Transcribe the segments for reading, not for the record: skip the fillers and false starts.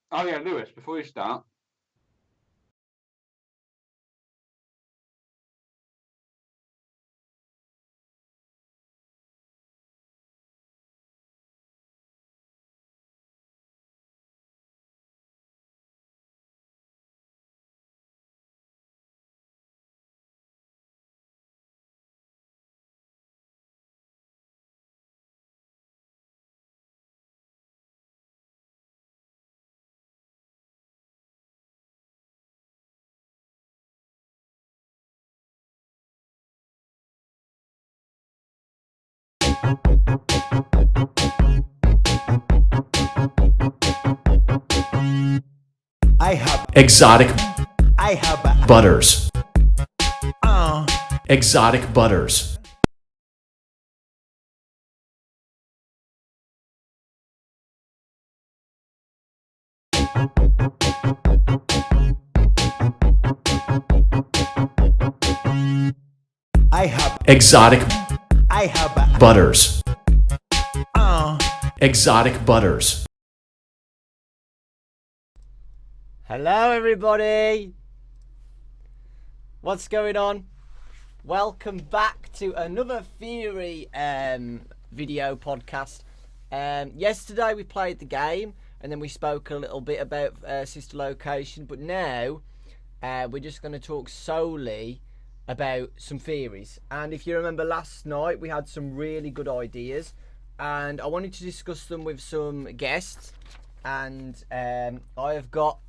Oh yeah, Lewis. Before you start, I have Exotic I have butters. Exotic butters. I have Exotic I have butters. Exotic butters. Hello everybody! What's going on? Welcome back to another Theory video podcast. Yesterday we played the game and then we spoke a little bit about Sister Location, but now we're just going to talk solely about some theories. And if you remember last night, we had some really good ideas and I wanted to discuss them with some guests. And I have got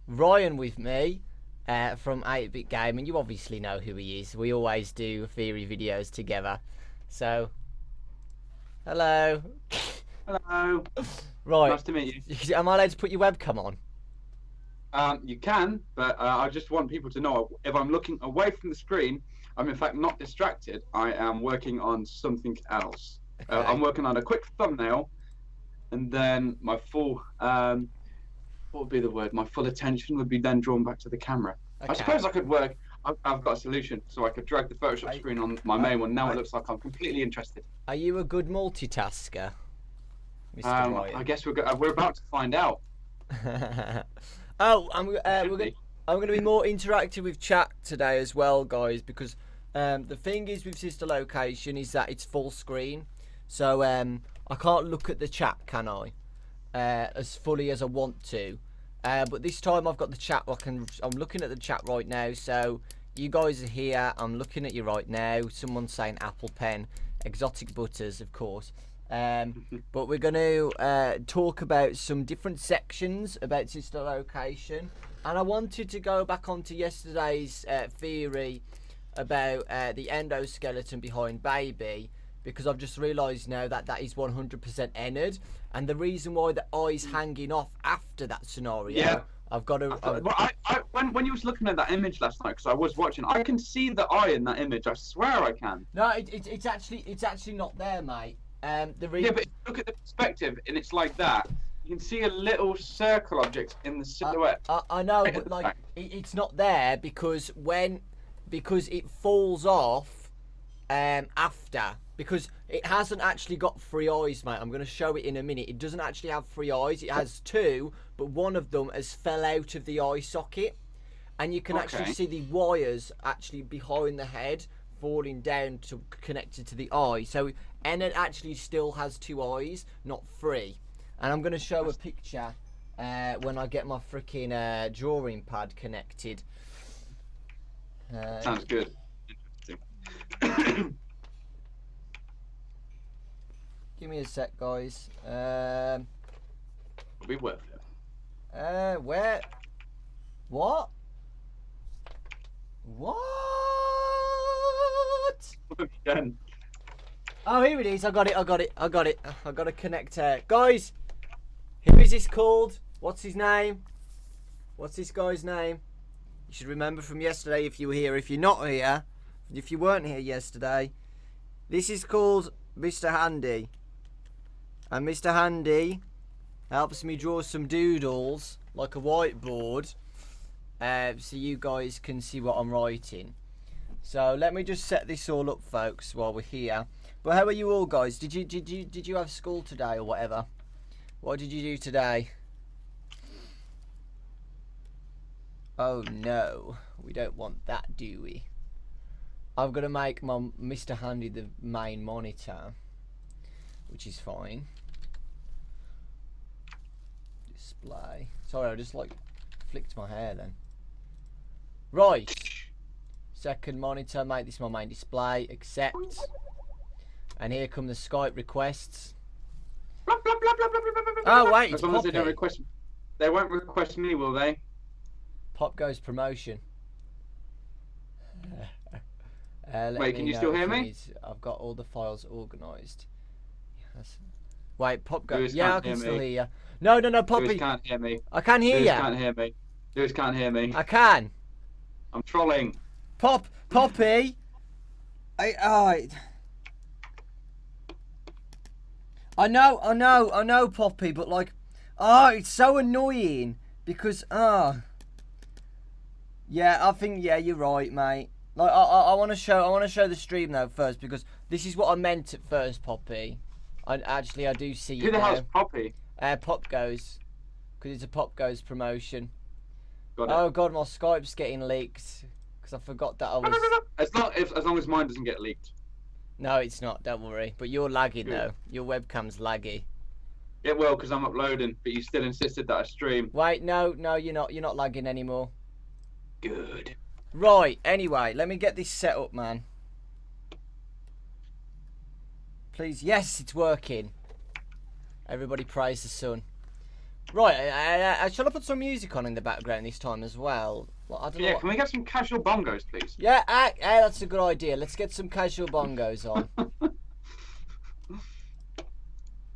Ryan with me from 8-Bit Game, and you obviously know who he is. We always do theory videos together. So, hello. hello. Right. Nice to meet you. Am I allowed to put your webcam on? You can, but I just want people to know if I'm looking away from the screen, I'm in fact not distracted. I am working on something else. Okay. I'm working on a quick thumbnail, and then my full what would be the word? My full attention would be then drawn back to the camera. Okay. I suppose I could work. I've got a solution, so I could drag the Photoshop screen on my main one. Now it looks like I'm completely interested. Are you a good multitasker, Mr. Ryan? I guess we're about to find out. Oh, I'm going to be more interactive with chat today as well, guys, because the thing is with Sister Location is that it's full screen, so I can't look at the chat, can I? As fully as I want to, but this time I've got the chat. I'm looking at the chat right now, so you guys are here. I'm looking at you right now. Someone's saying apple pen, exotic butters, of course. But we're going to talk about some different sections about Sister Location, and I wanted to go back onto yesterday's theory about the endoskeleton behind Baby, because I've just realised now that that is 100% Ennard, and the reason why the eye's hanging off after that scenario, Yeah. I've got to. When you was looking at that image last night, because I was watching, I can see the eye in that image. I swear I can. No, it's actually not there, mate. The reason. Yeah, but look at the perspective, and it's like that. You can see a little circle object in the silhouette. I know, Right at but the like back. it's not there because it falls off after, because it hasn't actually got 3 eyes, mate. I'm going to show it in a minute. It doesn't actually have 3 eyes. It has 2, but one of them has fell out of the eye socket, and you can actually see the wires actually behind the head falling down to connected to the eye. So Ennard actually still has 2 eyes, not 3. And I'm going to show a picture when I get my freaking drawing pad connected. Sounds good. Interesting. Give me a sec, guys. It'll be worth it. Where? What? What? Again. Oh, here it is. I got it. I got to connect. Guys, who is this called? What's his name? What's this guy's name? You should remember from yesterday if you were here. If you're not here, if you weren't here yesterday, this is called Mr. Handy. And Mr. Handy helps me draw some doodles like a whiteboard, so you guys can see what I'm writing. So let me just set this all up, folks, while we're here. But how are you all, guys? Did you have school today or whatever? What did you do today? Oh no, we don't want that, do we? I'm gonna make my Mr. Handy the main monitor, which is fine. Display. Sorry, I just like flicked my hair then. Right. Second monitor, make this my main display. Accept. And here come the Skype requests. Oh wait, as long as they don't request, they won't request me, will they? Pop goes promotion. Wait, can you still hear me? I've got all the files organised. Yes. Wait, Pop goes. Lewis Yeah, I can still hear you. No, Poppy. Lewis can't hear me. I can hear you. Lewis can't hear me. Lewis can't hear me. I can. I'm trolling. Poppy. I know, Poppy, but like, it's so annoying because, yeah, I think, yeah, you're right, mate. Like, I want to show the stream though first because this is what I meant at first, Poppy. I do see you. Who the now. hell's Poppy? Pop goes, because it's a Pop goes promotion. Got it. Oh God, my Skype's getting leaked because I forgot that I was. As long as mine doesn't get leaked. No, it's not. Don't worry. But you're lagging though. Your webcam's laggy. It will because I'm uploading, but you still insisted that I stream. Wait, no, you're not. You're not lagging anymore. Good. Right. Anyway, let me get this set up, man. Please. Yes, it's working. Everybody praise the sun. Right. Shall I put some music on in the background this time as well? Well, I don't know. Yeah. Can we get some casual bongos, please? Yeah. That's a good idea. Let's get some casual bongos on.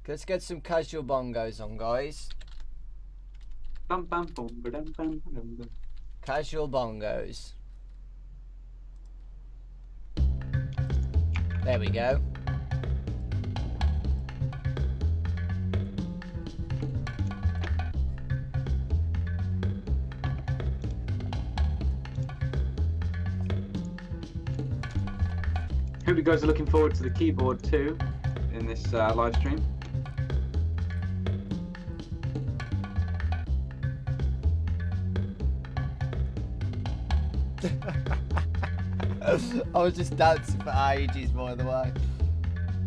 Let's get some casual bongos on, guys. Casual bongos. There we go. Hope you guys are looking forward to the keyboard too in this live stream. I was just dancing for ages, by the way.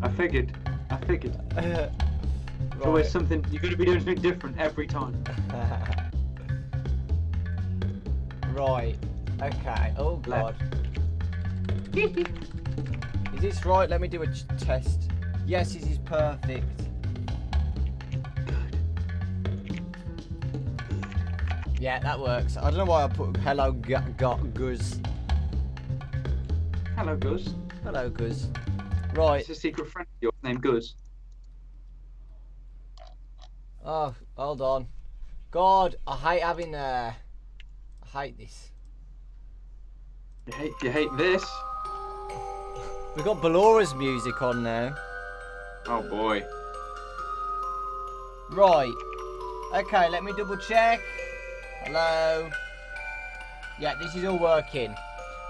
I figured. Right. It's always something, you're going to be doing something different every time. Right. Okay. Oh God. Is this right? Let me do a test. Yes, this is perfect. Yeah, that works. I don't know why I put hello Guz. Hello, Guz. Hello Guz. Right. It's a secret friend of yours named Guz. Oh, hold on. God, I hate having I hate this. You hate this? We've got Ballora's music on now. Oh boy. Right. Okay, let me double check. Hello. Yeah, this is all working.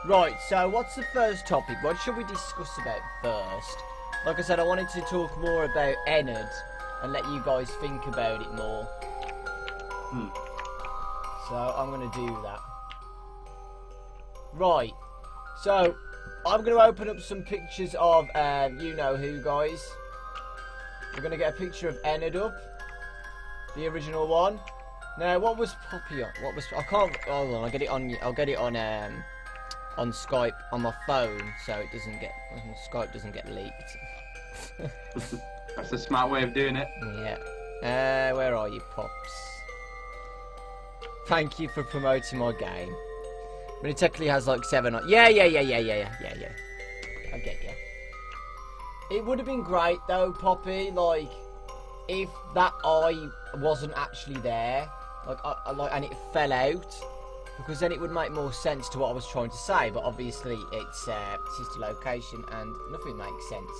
Right, so what's the first topic? What should we discuss about first? Like I said, I wanted to talk more about Ennard and let you guys think about it more. So I'm going to do that. Right. So I'm going to open up some pictures of you know who, guys. We're going to get a picture of Ennard up, the original one. Now, what was Poppy on? What was I can't. Hold on, I'll get it on Skype on my phone, so it doesn't get Skype doesn't get leaked. That's a smart way of doing it. Yeah. Where are you, Pops? Thank you for promoting my game. I mean, it technically has like 7 on. Yeah. I get you. It would have been great though, Poppy. Like, if that eye wasn't actually there, and it fell out, because then it would make more sense to what I was trying to say. But obviously, it's sister location, and nothing makes sense.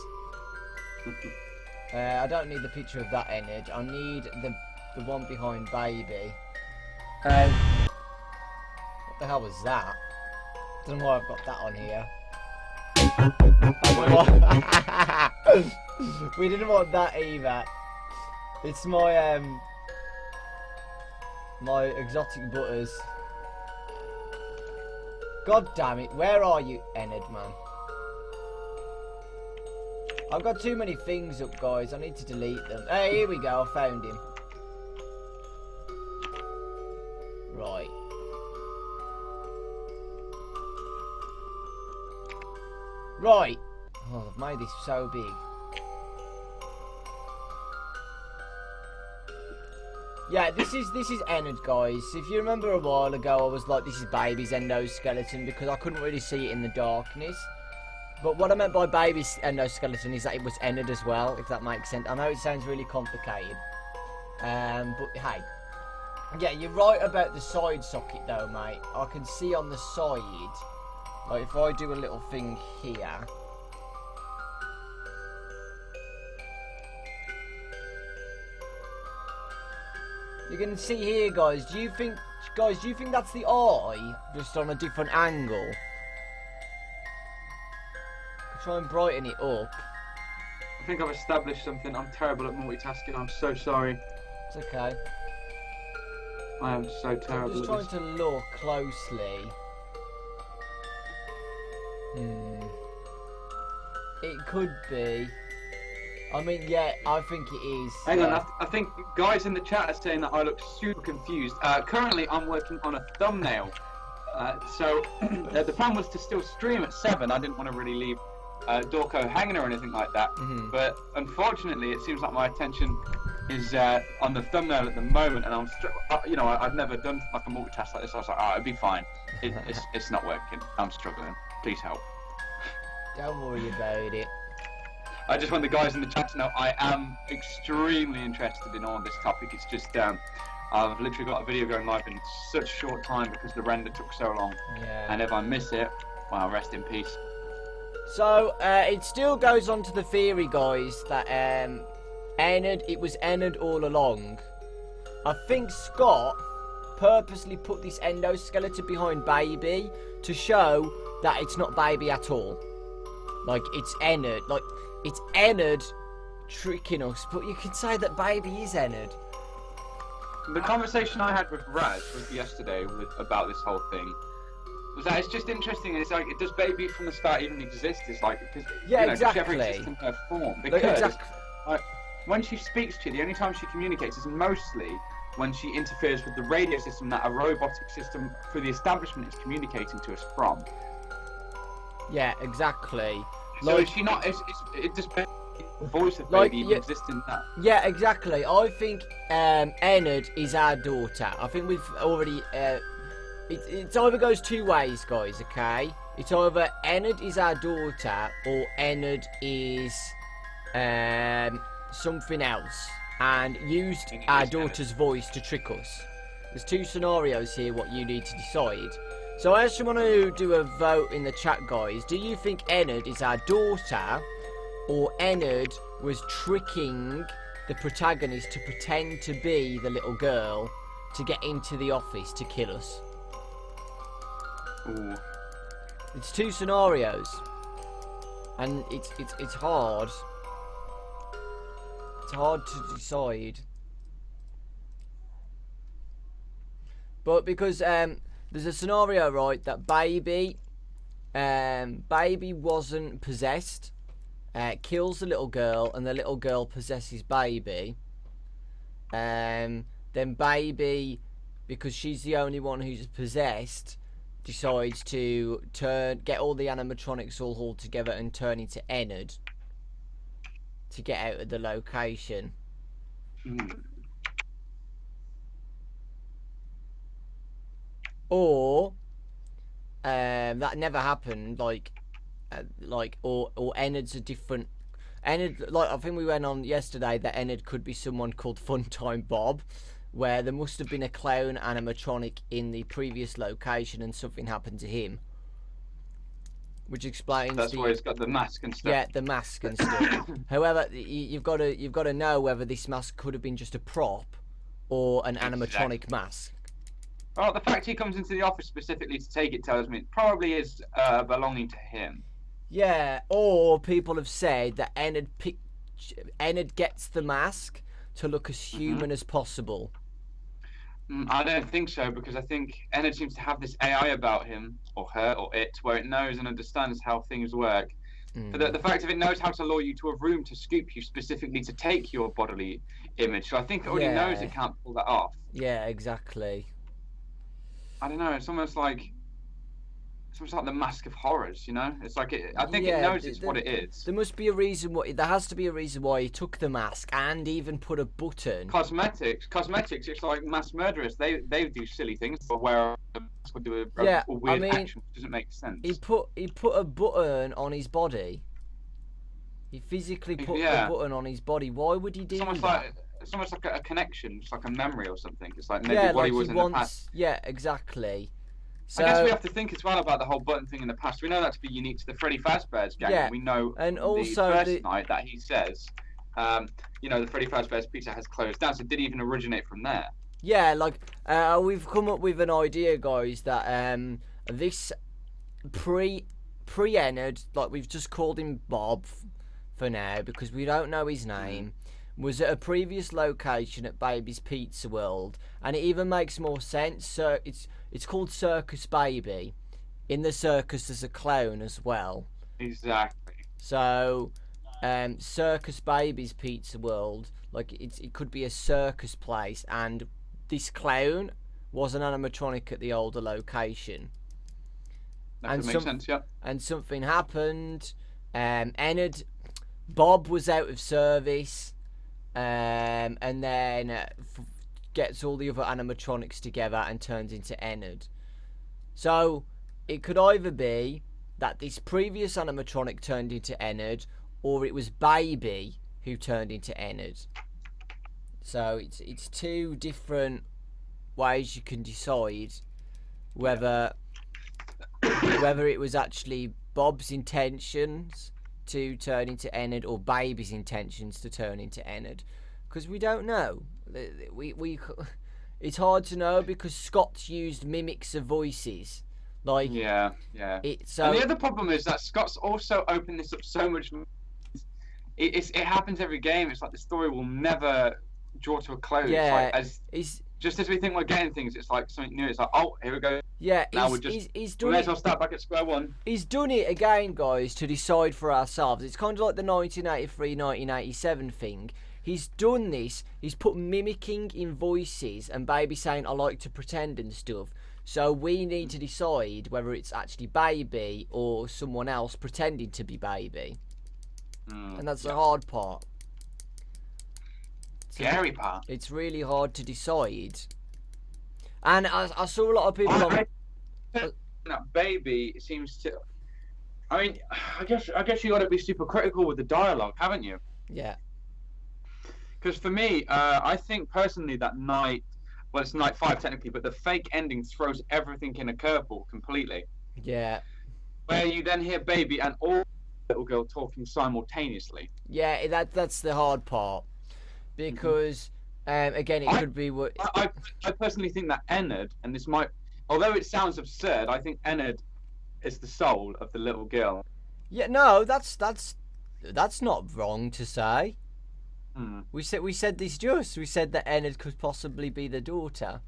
I don't need the picture of that Ennard. I need the one behind Baby. What the hell was that? I don't know why I've got that on here. We didn't want that either. It's my my exotic butters. God damn it, where are you, Ennard, man? I've got too many things up, guys. I need to delete them. Hey, here we go. I found him. Right. Right. Oh, I've made this so big. Yeah, this is Ennard, guys. If you remember a while ago, I was like, this is baby's endoskeleton because I couldn't really see it in the darkness. But what I meant by baby's endoskeleton is that it was Ennard as well, if that makes sense. I know it sounds really complicated. But hey. Yeah, you're right about the side socket though, mate. I can see on the side, like if I do a little thing here. You can see here, guys. Do you think that's the eye, just on a different angle? Try and brighten it up. I think I've established something. I'm terrible at multitasking. I'm so sorry. It's okay. I am so terrible. I'm just trying to look closely. It could be. I mean, yeah, I think it is. Hang on, I think guys in the chat are saying that I look super confused. Currently, I'm working on a thumbnail. So the plan was to still stream at 7. I didn't want to really leave Dawko hanging or anything like that. But unfortunately, it seems like my attention is on the thumbnail at the moment, and I'm, I've never done like a multitask like this. I was like, oh, it'll be fine. It's not working. I'm struggling. Please help. Don't worry about it. I just want the guys in the chat to know I am extremely interested in all this topic. It's just I've literally got a video going live in such a short time because the render took so long. Yeah. And if I miss it, well, rest in peace. So it still goes on to the theory, guys, that it was Ennard all along. I think Scott purposely put this endoskeleton behind Baby to show that it's not Baby at all. Like, it's Ennard. Like, it's Ennard tricking us, but you can say that Baby is Ennard. The conversation I had with Raz yesterday about this whole thing was that it's just interesting. It's like, does Baby from the start even exist? It's like, because exactly. does she ever exist in her form? Because when she speaks to you, the only time she communicates is mostly when she interferes with the radio system that a robotic system for the establishment is communicating to us from. Yeah, exactly. So is she not? It just the voice of Baby even exists in that. Yeah, exactly. I think Ennard is our daughter. I think we've already. It either goes two ways, guys. Okay, it's either Ennard is our daughter or Ennard is something else and used our daughter's voice to trick us. There's two scenarios here. What you need to decide. So I just want to do a vote in the chat, guys. Do you think Ennard is our daughter, or Ennard was tricking the protagonist to pretend to be the little girl to get into the office to kill us? Ooh. It's two scenarios, and it's hard. It's hard to decide, but because there's a scenario, right, that Baby wasn't possessed, kills the little girl, and the little girl possesses Baby. Then Baby, because she's the only one who's possessed, decides to get all the animatronics all hauled together and turn into Ennard to get out of the location. Or that never happened, or Ennard's a different Ennard. Like, I think we went on yesterday that Ennard could be someone called Funtime Bob, where there must have been a clown animatronic in the previous location and something happened to him, which explains that's why he's got the mask and stuff. Yeah, the mask and stuff. However, you've got to know whether this mask could have been just a prop or an animatronic mask. Well, the fact he comes into the office specifically to take it tells me it probably is belonging to him. Yeah, or people have said that Ennard gets the mask to look as human as possible. I don't think so, because I think Ennard seems to have this AI about him, or her, or it, where it knows and understands how things work. But the fact of it knows how to lure you to a room to scoop you specifically to take your bodily image. So I think it already knows it can't pull that off. Yeah, exactly. I don't know. It's almost like the Mask of Horrors, you know? It's like I think it knows it's what it is. There must be a reason why. There has to be a reason why he took the mask and even put a button. Cosmetics. It's like mass murderers. They do silly things, but where a mask would do a weird action, which doesn't make sense. He put a button on his body. He physically put a button on his body. Why would he do that? It's almost like a connection, it's like a memory or something. It's like maybe what he was in the past. Yeah, exactly. So, I guess we have to think as well about the whole button thing in the past. We know that to be unique to the Freddy Fazbear's gang. Yeah, we know and also the first night that he says, the Freddy Fazbear's Pizza has closed down, so it didn't even originate from there. Yeah, like we've come up with an idea, guys, that this pre-Ennard, like we've just called him Bob for now because we don't know his name. Was at a previous location at Baby's Pizza World, and it even makes more sense. So it's called Circus Baby. In the circus, there's a clown as well. Exactly. So, Circus Baby's Pizza World, like it could be a circus place, and this clown was an animatronic at the older location. That makes sense, yeah. And something happened. Ennard, Bob was out of service. And then gets all the other animatronics together and turns into Ennard. So it could either be that this previous animatronic turned into Ennard, or it was Baby who turned into Ennard. So it's two different ways you can decide whether it was actually Bob's intentions to turn into Ennard or Baby's intentions to turn into Ennard, because we don't know. It's hard to know because Scott's used mimics of voices. Like yeah. And the other problem is that Scott's also opened this up so much. It happens every game. It's like the story will never draw to a close. Yeah, like, just as we think we're getting things, it's like something new. It's like, oh, here we go. Yeah, now we may as well start back at square one. He's done it again, guys, to decide for ourselves. It's kind of like the 1983-1987 thing. He's done this. He's put mimicking in voices and Baby saying, I like to pretend and stuff. So we need to decide whether it's actually Baby or someone else pretending to be Baby. And that's the hard part. Scary part. It's really hard to decide. And I saw a lot of people Baby seems to. I mean, I guess you got to be super critical with the dialogue, haven't you? Yeah. Because for me, I think personally that night, well, it's night 5 technically, but the fake ending throws everything in a curveball completely. Yeah. Where you then hear Baby and all little girl talking simultaneously. Yeah, that's the hard part. Because, again, it could be what... I personally think that Ennard, and this might... Although it sounds absurd, I think Ennard is the soul of the little girl. Yeah, no, that's not wrong to say. We said this just. We said that Ennard could possibly be the daughter.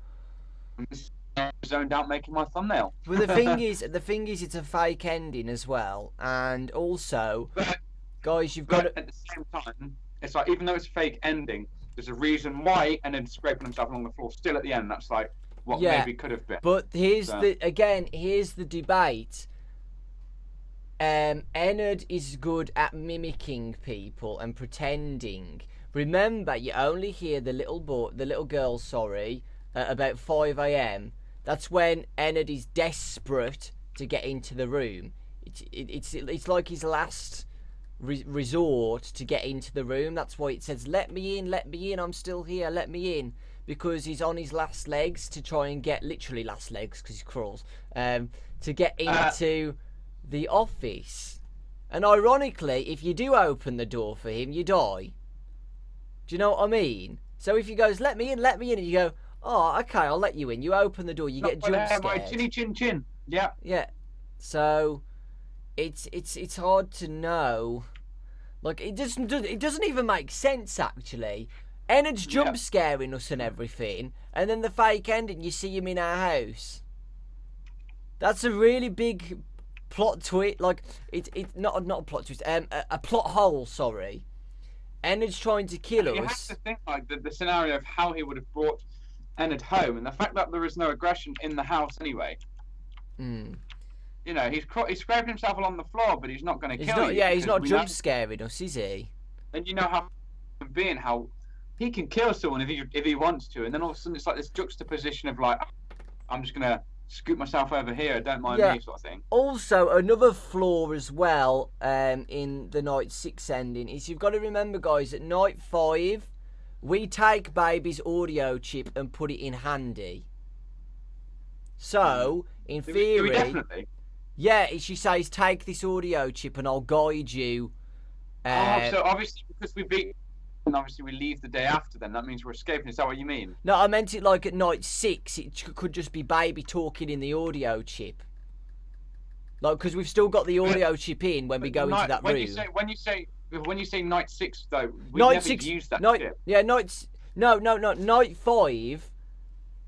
I'm zoned out making my thumbnail. Well, the thing is, it's a fake ending as well, and also, guys, you've got to... At the same time, it's like even though it's a fake ending, there's a reason why Ennard's scraping himself along the floor still at the end. That's like what maybe could have been. But here's the debate. Ennard is good at mimicking people and pretending. Remember, you only hear the little girl, at about 5 a.m. That's when Ennard is desperate to get into the room. It's like his last resort to get into the room. That's why it says, let me in, I'm still here, let me in. Because he's on his last legs to try and get, literally last legs because he crawls, to get into the office. And ironically, if you do open the door for him, you die. Do you know what I mean? So if he goes, let me in, and you go, oh, okay, I'll let you in. You open the door, you get jump scared. My chinny chin chin. Yeah. Yeah. So it's hard to know. Like it doesn't even make sense actually. Enid's jump scaring us and everything, and then the fake ending, you see him in our house. That's a really big plot twist. Like, it's not a plot twist. A plot hole. Sorry. Enid's trying to kill us. You have to think like the scenario of how he would have brought Enid home, and the fact that there is no aggression in the house anyway. Hmm. You know, he's scraping himself along the floor, but he's not going to kill you. Yeah, he's not jump scaring us, is he? And you know how he can kill someone if he wants to, and then all of a sudden it's like this juxtaposition of like, I'm just gonna scoop myself over here, don't mind me, sort of thing. Also, another flaw as well in the night 6 ending is you've got to remember, guys, at night 5 we take baby's audio chip and put it in handy. So in theory, do we definitely? Yeah, she says, take this audio chip and I'll guide you. So obviously because we beat, and obviously we leave the day after, then that means we're escaping. Is that what you mean? No, I meant it like at night 6. It could just be baby talking in the audio chip. Like, because we've still got the audio chip in when we go into that room. When you say night 6, though, we night never 6, used that chip. Yeah, no, night 5.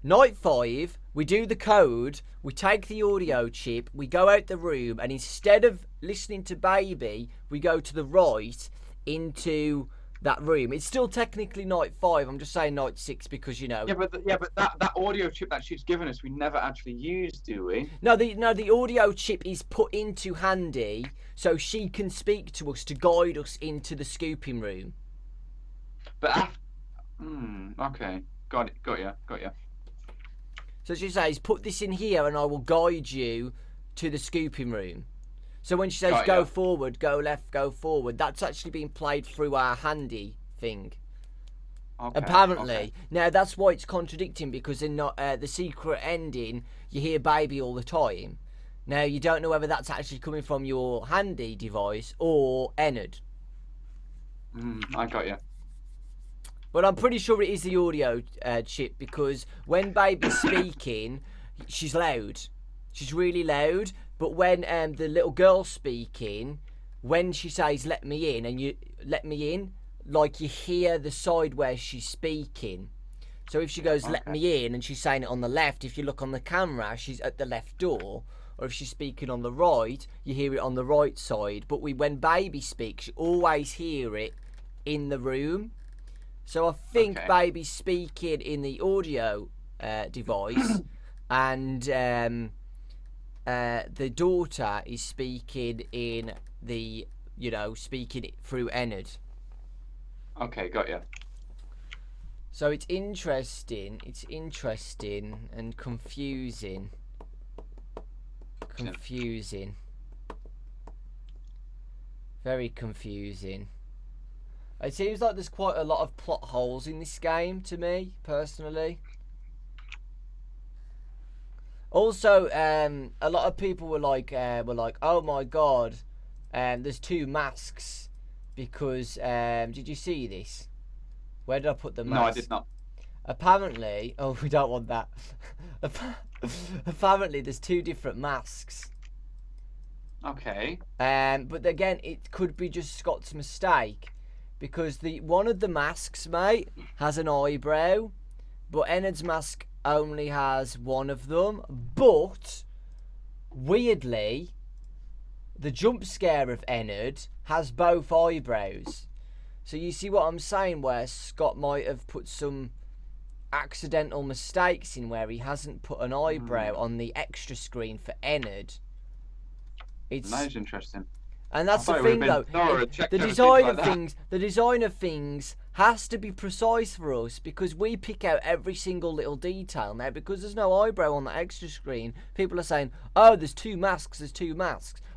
Night 5, we do the code, we take the audio chip, we go out the room, and instead of listening to baby, we go to the right into that room. It's still technically night 5. I'm just saying night 6 because, you know. Yeah, but that audio chip that she's given us, we never actually used, do we? No, the audio chip is put into handy so she can speak to us to guide us into the scooping room. But after, okay, got you. So she says, put this in here and I will guide you to the scooping room. So when she says go forward, go left, go forward, that's actually being played through our handy thing. Okay, apparently. Okay. Now that's why it's contradicting, because in the secret ending, you hear baby all the time. Now you don't know whether that's actually coming from your handy device or Enid. I got you. But I'm pretty sure it is the audio chip, because when baby's speaking, she's loud. She's really loud. But when the little girl's speaking, when she says "let me in" and you let me in, like you hear the side where she's speaking. So if she goes "let me in" and she's saying it on the left, if you look on the camera, she's at the left door. Or if she's speaking on the right, you hear it on the right side. But when baby speaks, you always hear it in the room. So I think baby's speaking in the audio device, and the daughter is speaking in the, speaking it through Enid. Okay, got you. So it's interesting and confusing. Very confusing. It seems like there's quite a lot of plot holes in this game to me, personally. Also, a lot of people were like, oh my god, there's 2 masks, because, did you see this? Where did I put the mask? No, I did not. Apparently, oh, we don't want that. Apparently, there's 2 different masks. Okay. But again, it could be just Scott's mistake, because one of the masks, mate, has an eyebrow, but Enid's mask only has one of them. But weirdly, the jump scare of Enid has both eyebrows. So you see what I'm saying, where Scott might have put some accidental mistakes in, where he hasn't put an eyebrow on the extra screen for Enid. That is interesting. And that's the thing, though. The design of things has to be precise for us, because we pick out every single little detail. Now, because there's no eyebrow on the extra screen, people are saying, oh, there's 2 masks,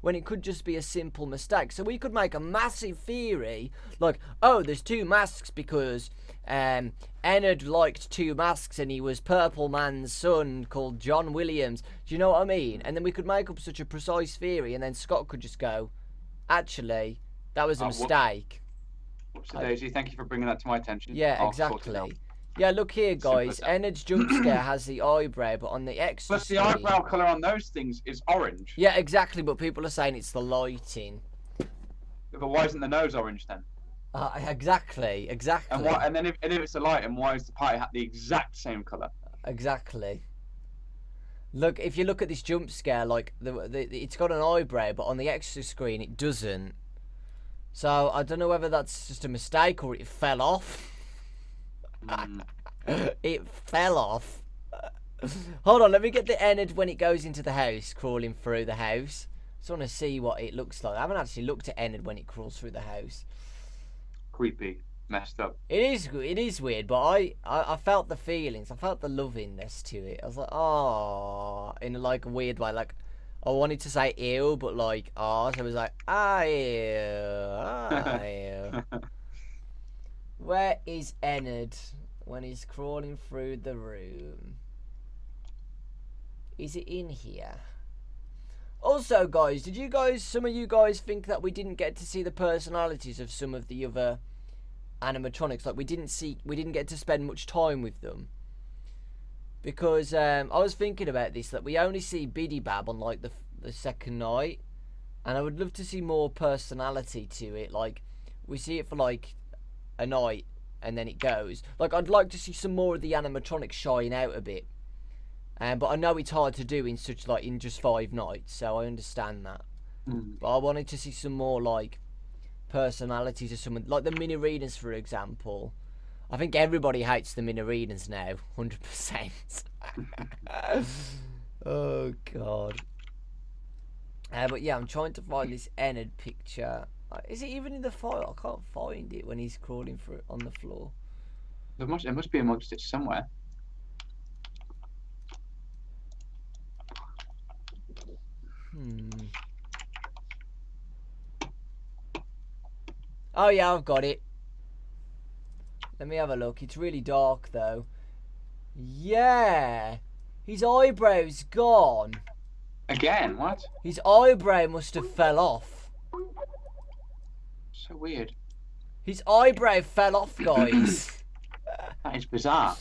when it could just be a simple mistake. So we could make a massive theory, like, oh, there's 2 masks because Enid liked 2 masks and he was Purple Man's son called John Williams. Do you know what I mean? And then we could make up such a precise theory, and then Scott could just go, actually, that was a mistake. Whoopsie-daisy, thank you for bringing that to my attention. Yeah, exactly. Yeah, look here, guys. Enid's jump scare has the eyebrow, but on the extra Plus, the eyebrow colour on those things is orange. Yeah, exactly, but people are saying it's the lighting. But why isn't the nose orange then? Exactly. And why? And then if it's a light, and why is the party hat the exact same colour? Exactly. Look, if you look at this jump scare, like it's got an eyebrow, but on the extra screen it doesn't. So I don't know whether that's just a mistake or it fell off. It fell off. Hold on, let me get the Ennard when it goes into the house, crawling through the house. Just want to see what it looks like. I haven't actually looked at Ennard when it crawls through the house. Creepy, messed up. It is weird, but I felt the feelings. I felt the lovingness to it. I was like, oh, in like a weird way. Like I wanted to say ew, but like oh, so it was like ew. Where is Ennard when he's crawling through the room? Is it in here? Also, guys, some of you guys think that we didn't get to see the personalities of some of the other animatronics? Like we didn't get to spend much time with them. Because I was thinking about this, that we only see Biddy Bab on like the second night. And I would love to see more personality to it. Like, we see it for like a night and then it goes. Like, I'd like to see some more of the animatronics shine out a bit. But I know it's hard to do in just 5 nights, so I understand that. But I wanted to see some more like personalities of someone, like the mini readers, for example. I think everybody hates the mini readers now, 100%. Oh god. But yeah, I'm trying to find this Ennard picture. Is it even in the file? I can't find it when he's crawling through on the floor. It must be amongst it somewhere. Oh yeah, I've got it. Let me have a look. It's really dark though. Yeah, his eyebrow's gone. Again? What? His eyebrow must have fell off. So weird. His eyebrow fell off, guys. That is bizarre.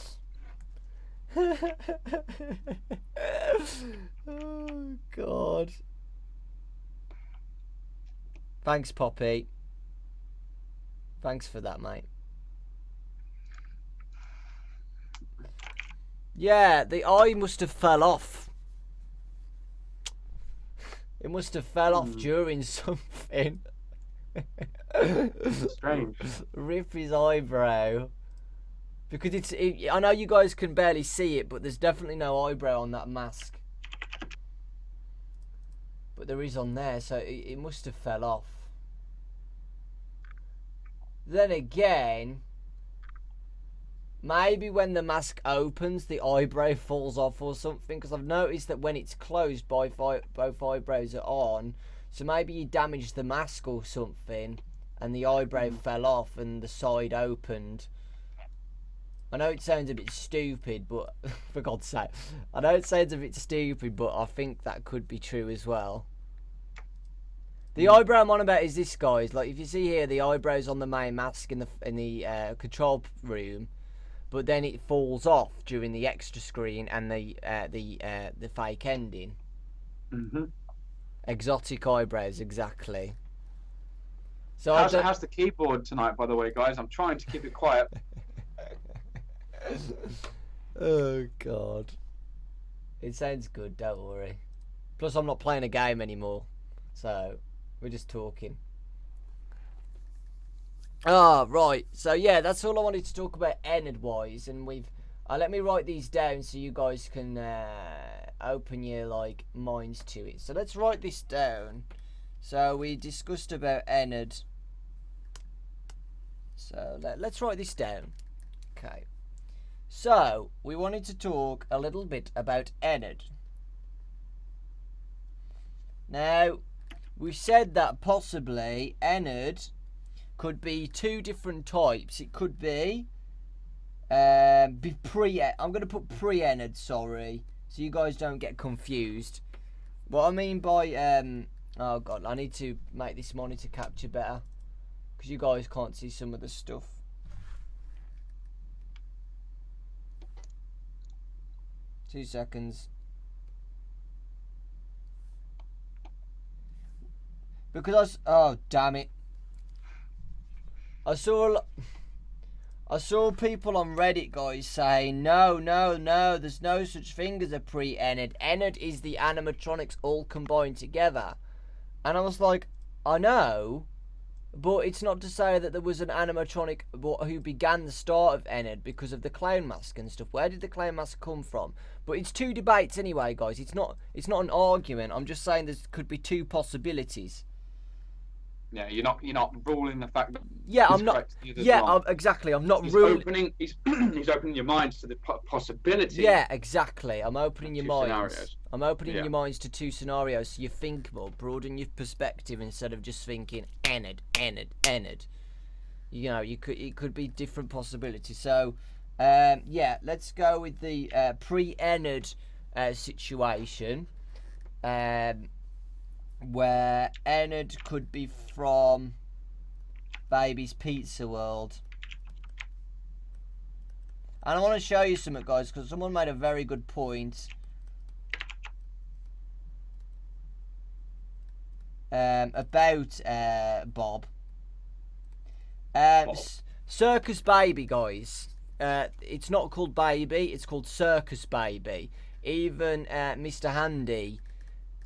Oh god. Thanks, Poppy. Thanks for that, mate. Yeah, the eye must have fell off. It must have fell off during something. Strange. Rip his eyebrow. Because I know you guys can barely see it, but there's definitely no eyebrow on that mask. But there is on there, so it must have fell off. Then again, maybe when the mask opens, the eyebrow falls off or something. Because I've noticed that when it's closed, both eyebrows are on. So maybe you damaged the mask or something, and the eyebrow fell off and the side opened. I know it sounds a bit stupid, but for God's sake, I know it sounds a bit stupid, but I think that could be true as well. The eyebrow I'm on about is this, guys. Like, if you see here, the eyebrow's on the main mask in the control room, but then it falls off during the extra screen and the fake ending. Exotic eyebrows, exactly. So how's the keyboard tonight, by the way, guys? I'm trying to keep it quiet. Oh god, it sounds good. Don't worry. Plus, I'm not playing a game anymore, so we're just talking. Right. So yeah, that's all I wanted to talk about Ennard wise, and we've. Let me write these down so you guys can open your like minds to it. So let's write this down. So we discussed about Ennard. So let's write this down. Okay. So we wanted to talk a little bit about Ennard. Now, we said that possibly Ennard could be 2 different types. It could be I'm going to put pre-Ennard, sorry, so you guys don't get confused. What I mean by oh god, I need to make this monitor capture better because you guys can't see some of the stuff. Two seconds. Because oh damn it. I saw people on Reddit, guys, saying no, there's no such thing as a pre-Enid. Enid is the animatronics all combined together. And I was like, I know, but it's not to say that there was an animatronic who began the start of Enid because of the clown mask and stuff. Where did the clown mask come from? But it's two debates anyway, guys. It's not an argument. I'm just saying there could be two possibilities. Yeah, you're not ruling the fact that. Yeah, I'm not. Yeah, exactly. I'm not ruling. He's opening your minds to the possibility. Yeah, exactly. I'm opening your minds. Scenarios. I'm opening your minds to two scenarios, so you think more, broaden your perspective instead of just thinking Enid. You know, it could be different possibilities. So, yeah, let's go with the pre-Enid situation. Where Enid could be from Baby's Pizza World. And I want to show you something, guys, because someone made a very good point. About Bob. Circus Baby, guys. It's not called Baby, it's called Circus Baby. Even Mr. Handy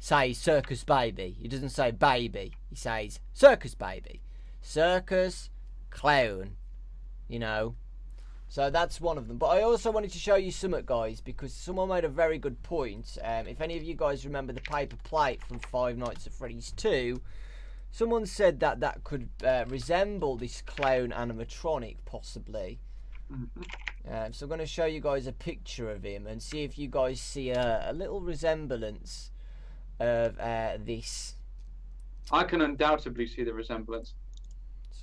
says Circus Baby. He doesn't say baby. He says Circus Baby. Circus clown. You know. So that's one of them. But I also wanted to show you something, guys, because someone made a very good point. If any of you guys remember the paper plate from Five Nights at Freddy's 2, someone said that could resemble this clown animatronic, possibly. So I'm going to show you guys a picture of him and see if you guys see a little resemblance of this. I can undoubtedly see the resemblance.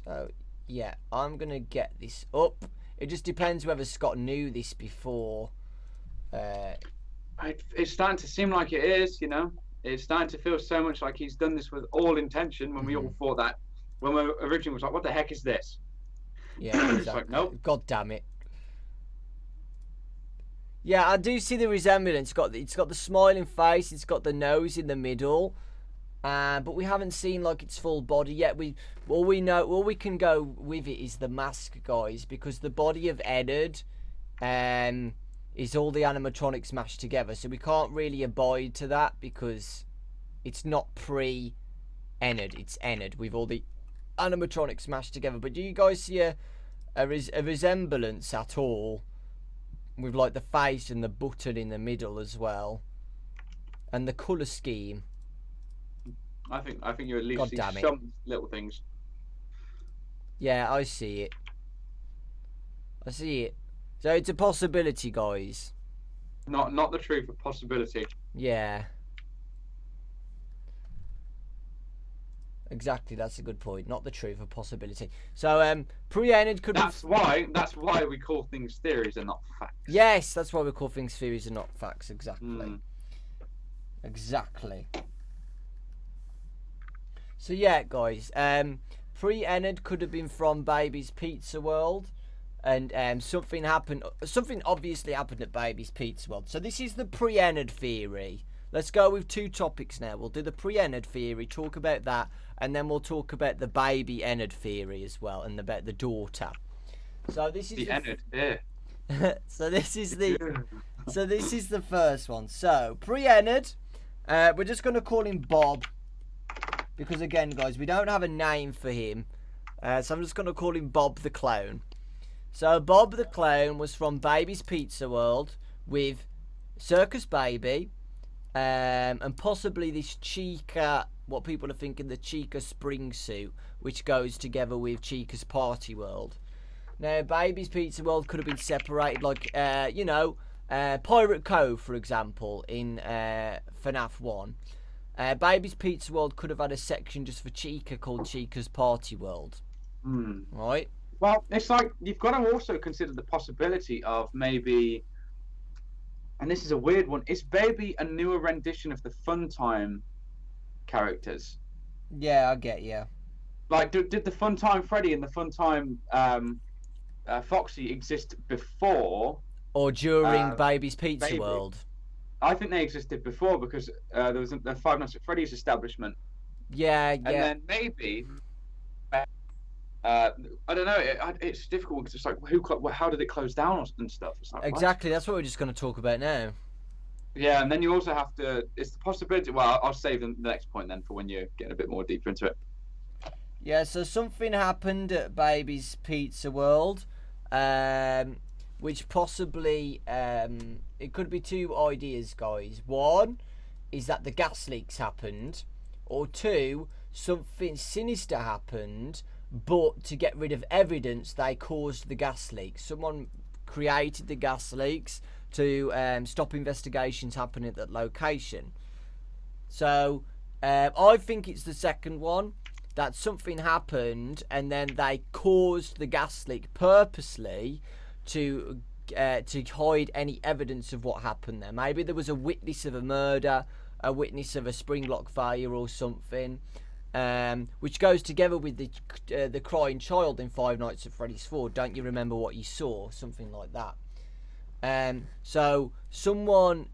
So yeah, I'm gonna get this up. It just depends whether Scott knew this before. It's starting to seem like it is, you know. It's starting to feel so much like he's done this with all intention. When we all thought that, when we originally was like, "What the heck is this?" Yeah, exactly. It's like, nope. God damn it. Yeah, I do see the resemblance. It's got the smiling face. It's got the nose in the middle, but we haven't seen like its full body yet. All we can go with it is the mask, guys, because the body of Enid, is all the animatronics mashed together. So we can't really abide to that because it's not pre-Enid. It's Enid with all the animatronics mashed together. But do you guys see a resemblance at all? With like the face and the button in the middle as well, and the colour scheme. I think you at least see some little things. Yeah, I see it. I see it. So it's a possibility, guys. Not the truth, a possibility. Yeah. Exactly, that's a good point. Not the truth, a possibility. So, pre-Enid could. That's why we call things theories and not facts. Yes, that's why we call things theories and not facts. Exactly. Exactly. So yeah, guys. Pre-Enid could have been from Baby's Pizza World, and something happened. Something obviously happened at Baby's Pizza World. So this is the pre-Enid theory. Let's go with two topics now. We'll do the pre-Enid theory, talk about that, and then we'll talk about the baby Enid theory as well, and about the daughter. So this is the Enid. So this is the first one. So pre-Enid, we're just going to call him Bob, because again, guys, we don't have a name for him. So I'm just going to call him Bob the Clown. So Bob the Clown was from Baby's Pizza World with Circus Baby. And possibly this Chica, what people are thinking, the Chica spring suit, which goes together with Chica's Party World. Now, Baby's Pizza World could have been separated, like, Pirate Cove, for example, in FNAF 1. Baby's Pizza World could have had a section just for Chica called Chica's Party World. Right? Well, it's like, you've got to also consider the possibility of maybe... And this is a weird one. Is Baby a newer rendition of the Funtime characters? Yeah, I get you. Like, did the Funtime Freddy and the Funtime Foxy exist before? Or during Baby's Pizza Baby? World? I think they existed before because there was the Five Nights at Freddy's establishment. Yeah, yeah. And then maybe I don't know. It's difficult because it's like, how did it close down and stuff? It's like, Exactly. That's what we're just going to talk about now. Yeah, and then you also have to. It's the possibility. Well, I'll save the next point then for when you're getting a bit more deeper into it. Yeah, so something happened at Baby's Pizza World, which possibly it could be two ideas, guys. One is that the gas leaks happened, or two, something sinister happened, but to get rid of evidence, they caused the gas leaks. Someone created the gas leaks to stop investigations happening at that location. So I think it's the second one. That something happened and then they caused the gas leak purposely to hide any evidence of what happened there. Maybe there was a witness of a murder, a witness of a spring lock failure or something, which goes together with the crying child in Five Nights at Freddy's 4. Don't you remember what you saw? Something like that. So something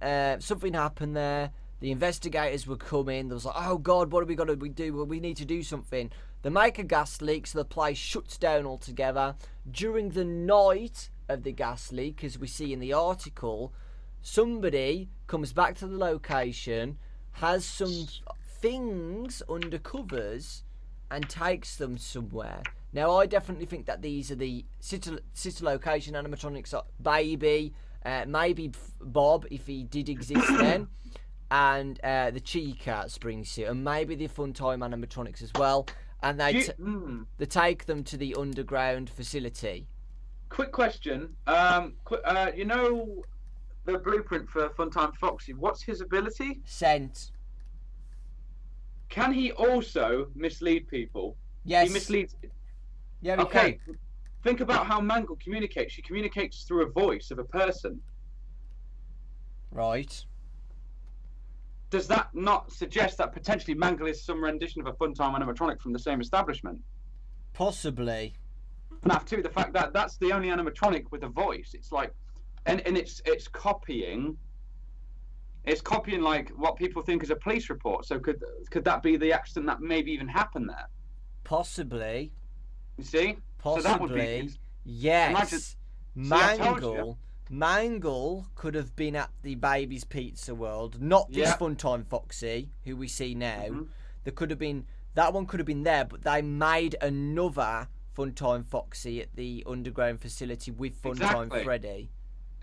happened there. The investigators were coming. There was like, oh God, what are we got to do? Well, we need to do something. They make a gas leak, so the place shuts down altogether. During the night of the gas leak, as we see in the article, somebody comes back to the location, has some things under covers, and takes them somewhere. Now, I definitely think that these are the sister location animatronics. Baby, maybe Bob, if he did exist then. And the Chica spring suit, and maybe the Funtime animatronics as well, and they take them to the underground facility. Quick question. You know the blueprint for Funtime Foxy. What's his ability? Scent. Can he also mislead people? Yes. He misleads. Yeah. We Okay. can. Think about how Mangle communicates. She communicates through a voice of a person. Right. Does that not suggest that potentially Mangle is some rendition of a Funtime animatronic from the same establishment? Possibly. And after the fact that that's the only animatronic with a voice, it's like, and it's copying. It's copying like what people think is a police report. So could that be the accident that maybe even happened there? Possibly. You see? Possibly. So that would be, yes. Imagine, Mangle could have been at the Baby's Pizza World, not this Yeah. Funtime Foxy, who we see now. Mm-hmm. There could have been that one could have been there, but they made another Funtime Foxy at the underground facility with Funtime Exactly. Freddy.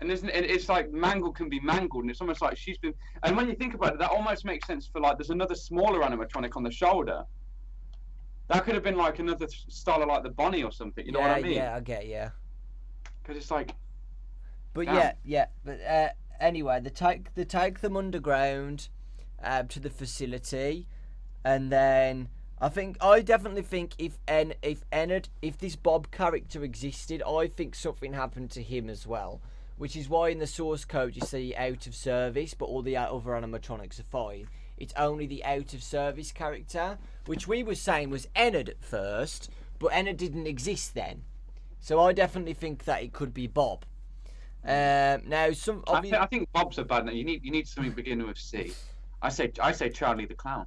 And it's like Mangle can be mangled, and it's almost like she's been. And when you think about it, that almost makes sense for like there's another smaller animatronic on the shoulder. That could have been like another style of like the Bonnie or something. You know what I mean? Yeah, I get you. Because it's like. But Damn. but anyway, they take them underground to the facility, and then I definitely think if this Bob character existed, I think something happened to him as well, which is why in the source code you see out of service, but all the other animatronics are fine. It's only the out of service character, which we were saying was Ennard at first, but Ennard didn't exist then, so I definitely think that it could be Bob. Now some I think Bob's a bad name. You need something beginning with C. I say Charlie the Clown.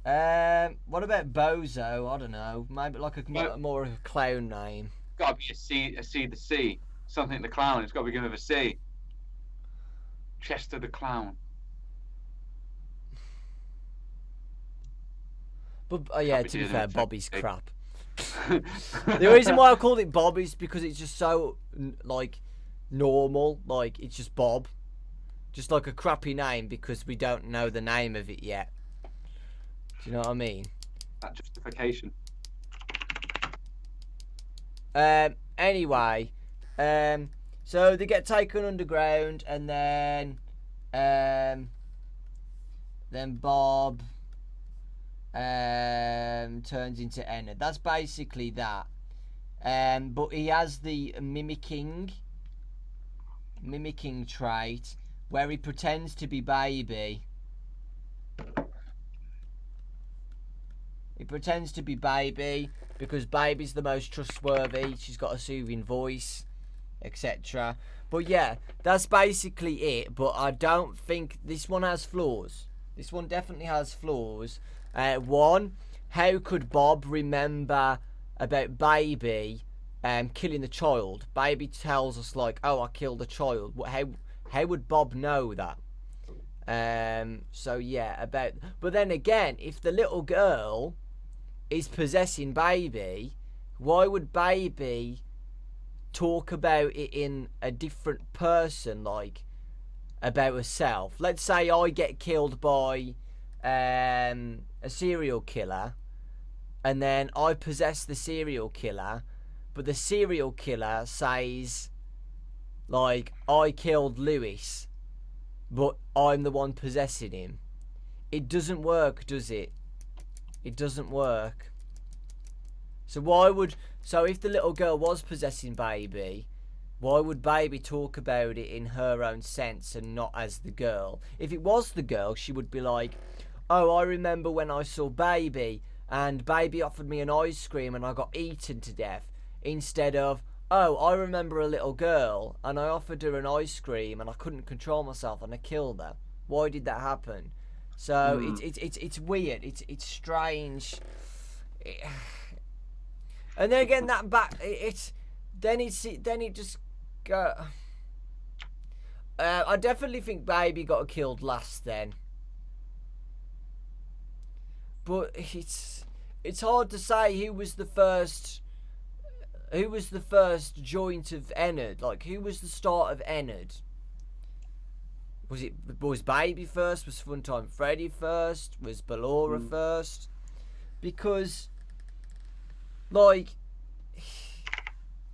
what about Bozo? I don't know. Maybe like a more of a clown name. Got to be a C the C. Something the Clown. It's got to begin with a C. Chester the Clown. But yeah, Can't be to be doing fair, it, Bobby's exactly. crap. The reason why I called it Bob is because it's just so like normal. Like it's just Bob, just like a crappy name because we don't know the name of it yet. Do you know what I mean? That justification. Anyway, so they get taken underground, and then Bob turns into Ennard. That's basically that. But he has the mimicking trait where he pretends to be Baby. He pretends to be Baby because Baby's the most trustworthy. She's got a soothing voice, etc. But yeah, that's basically it. But I don't think this one has flaws. This one definitely has flaws. One, how could Bob remember about Baby killing the child. Baby tells us like, oh, I killed the child. How would Bob know that? So yeah, but then again, if the little girl is possessing Baby, why would Baby talk about it in a different person, like about herself? Let's say I get killed by a serial killer, and then I possess the serial killer, but the serial killer says like, I killed Lewis, but I'm the one possessing him. It doesn't work, does it? It doesn't work. So if the little girl was possessing Baby, why would Baby talk about it in her own sense and not as the girl? If it was the girl, she would be like, oh, I remember when I saw Baby, and Baby offered me an ice cream and I got eaten to death. Instead of, oh, I remember a little girl and I offered her an ice cream and I couldn't control myself and I killed her. Why did that happen? So it's weird. It's strange. And then again, that back then it just go. I definitely think Baby got killed last then. But it's hard to say who was the first joint of Ennard. Like, who was the start of Ennard? Was Baby first? Was Funtime Freddy first? Was Ballora first? Because, like,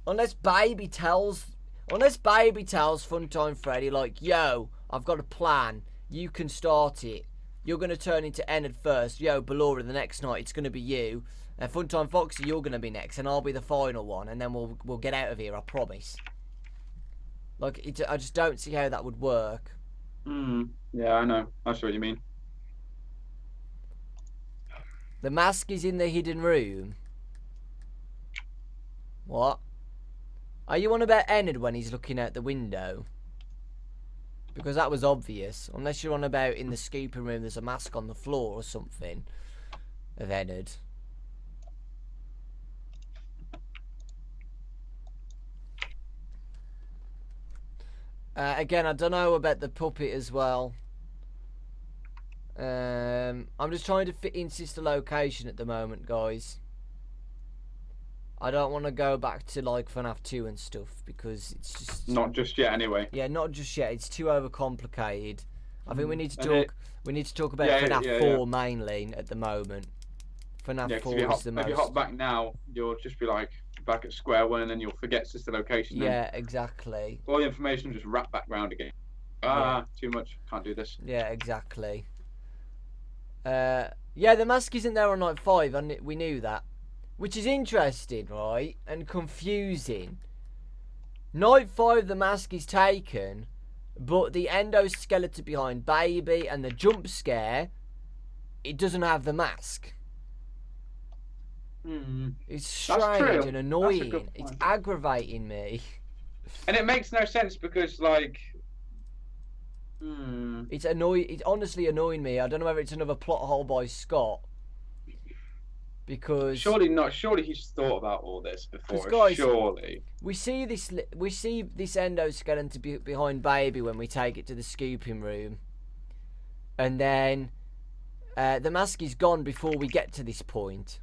unless Baby tells Funtime Freddy, like, yo, I've got a plan, you can start it. You're going to turn into Ennard first. Yo, Ballora, the next night, it's going to be you. And Funtime Foxy, you're going to be next, and I'll be the final one, and then we'll get out of here, I promise. Like, I just don't see how that would work. Yeah, I know. I see what you mean. The mask is in the hidden room. What? Are you on about Ennard when he's looking out the window? Because that was obvious. Unless you're on about in the scooping room, there's a mask on the floor or something of Ennard. Again, I don't know about the puppet as well. I'm just trying to fit in sister location at the moment, guys. I don't want to go back to like FNAF 2 and stuff because it's just not just yet, anyway. Yeah, not just yet. It's too overcomplicated. I think we need to talk. We need to talk about FNAF 4 mainly at the moment. FNAF 4 is the most. If you hop back now, you'll just be like back at square one, and then you'll forget sister location. Yeah, exactly. All the information will just wrap back round again. Too much. Can't do this. Yeah, exactly. Yeah, the mask isn't there on night 5, and we knew that. Which is interesting, right? And confusing. Night 5, the mask is taken, but the endoskeleton behind Baby and the jump scare, it doesn't have the mask. It's strange and annoying. It's aggravating me. And it makes no sense because, like, it's honestly annoying me. I don't know whether it's another plot hole by Scott. Because surely not. Surely he's thought about all this before. Guys, surely we see this endoskeleton behind Baby when we take it to the scooping room, and then the mask is gone before we get to this point.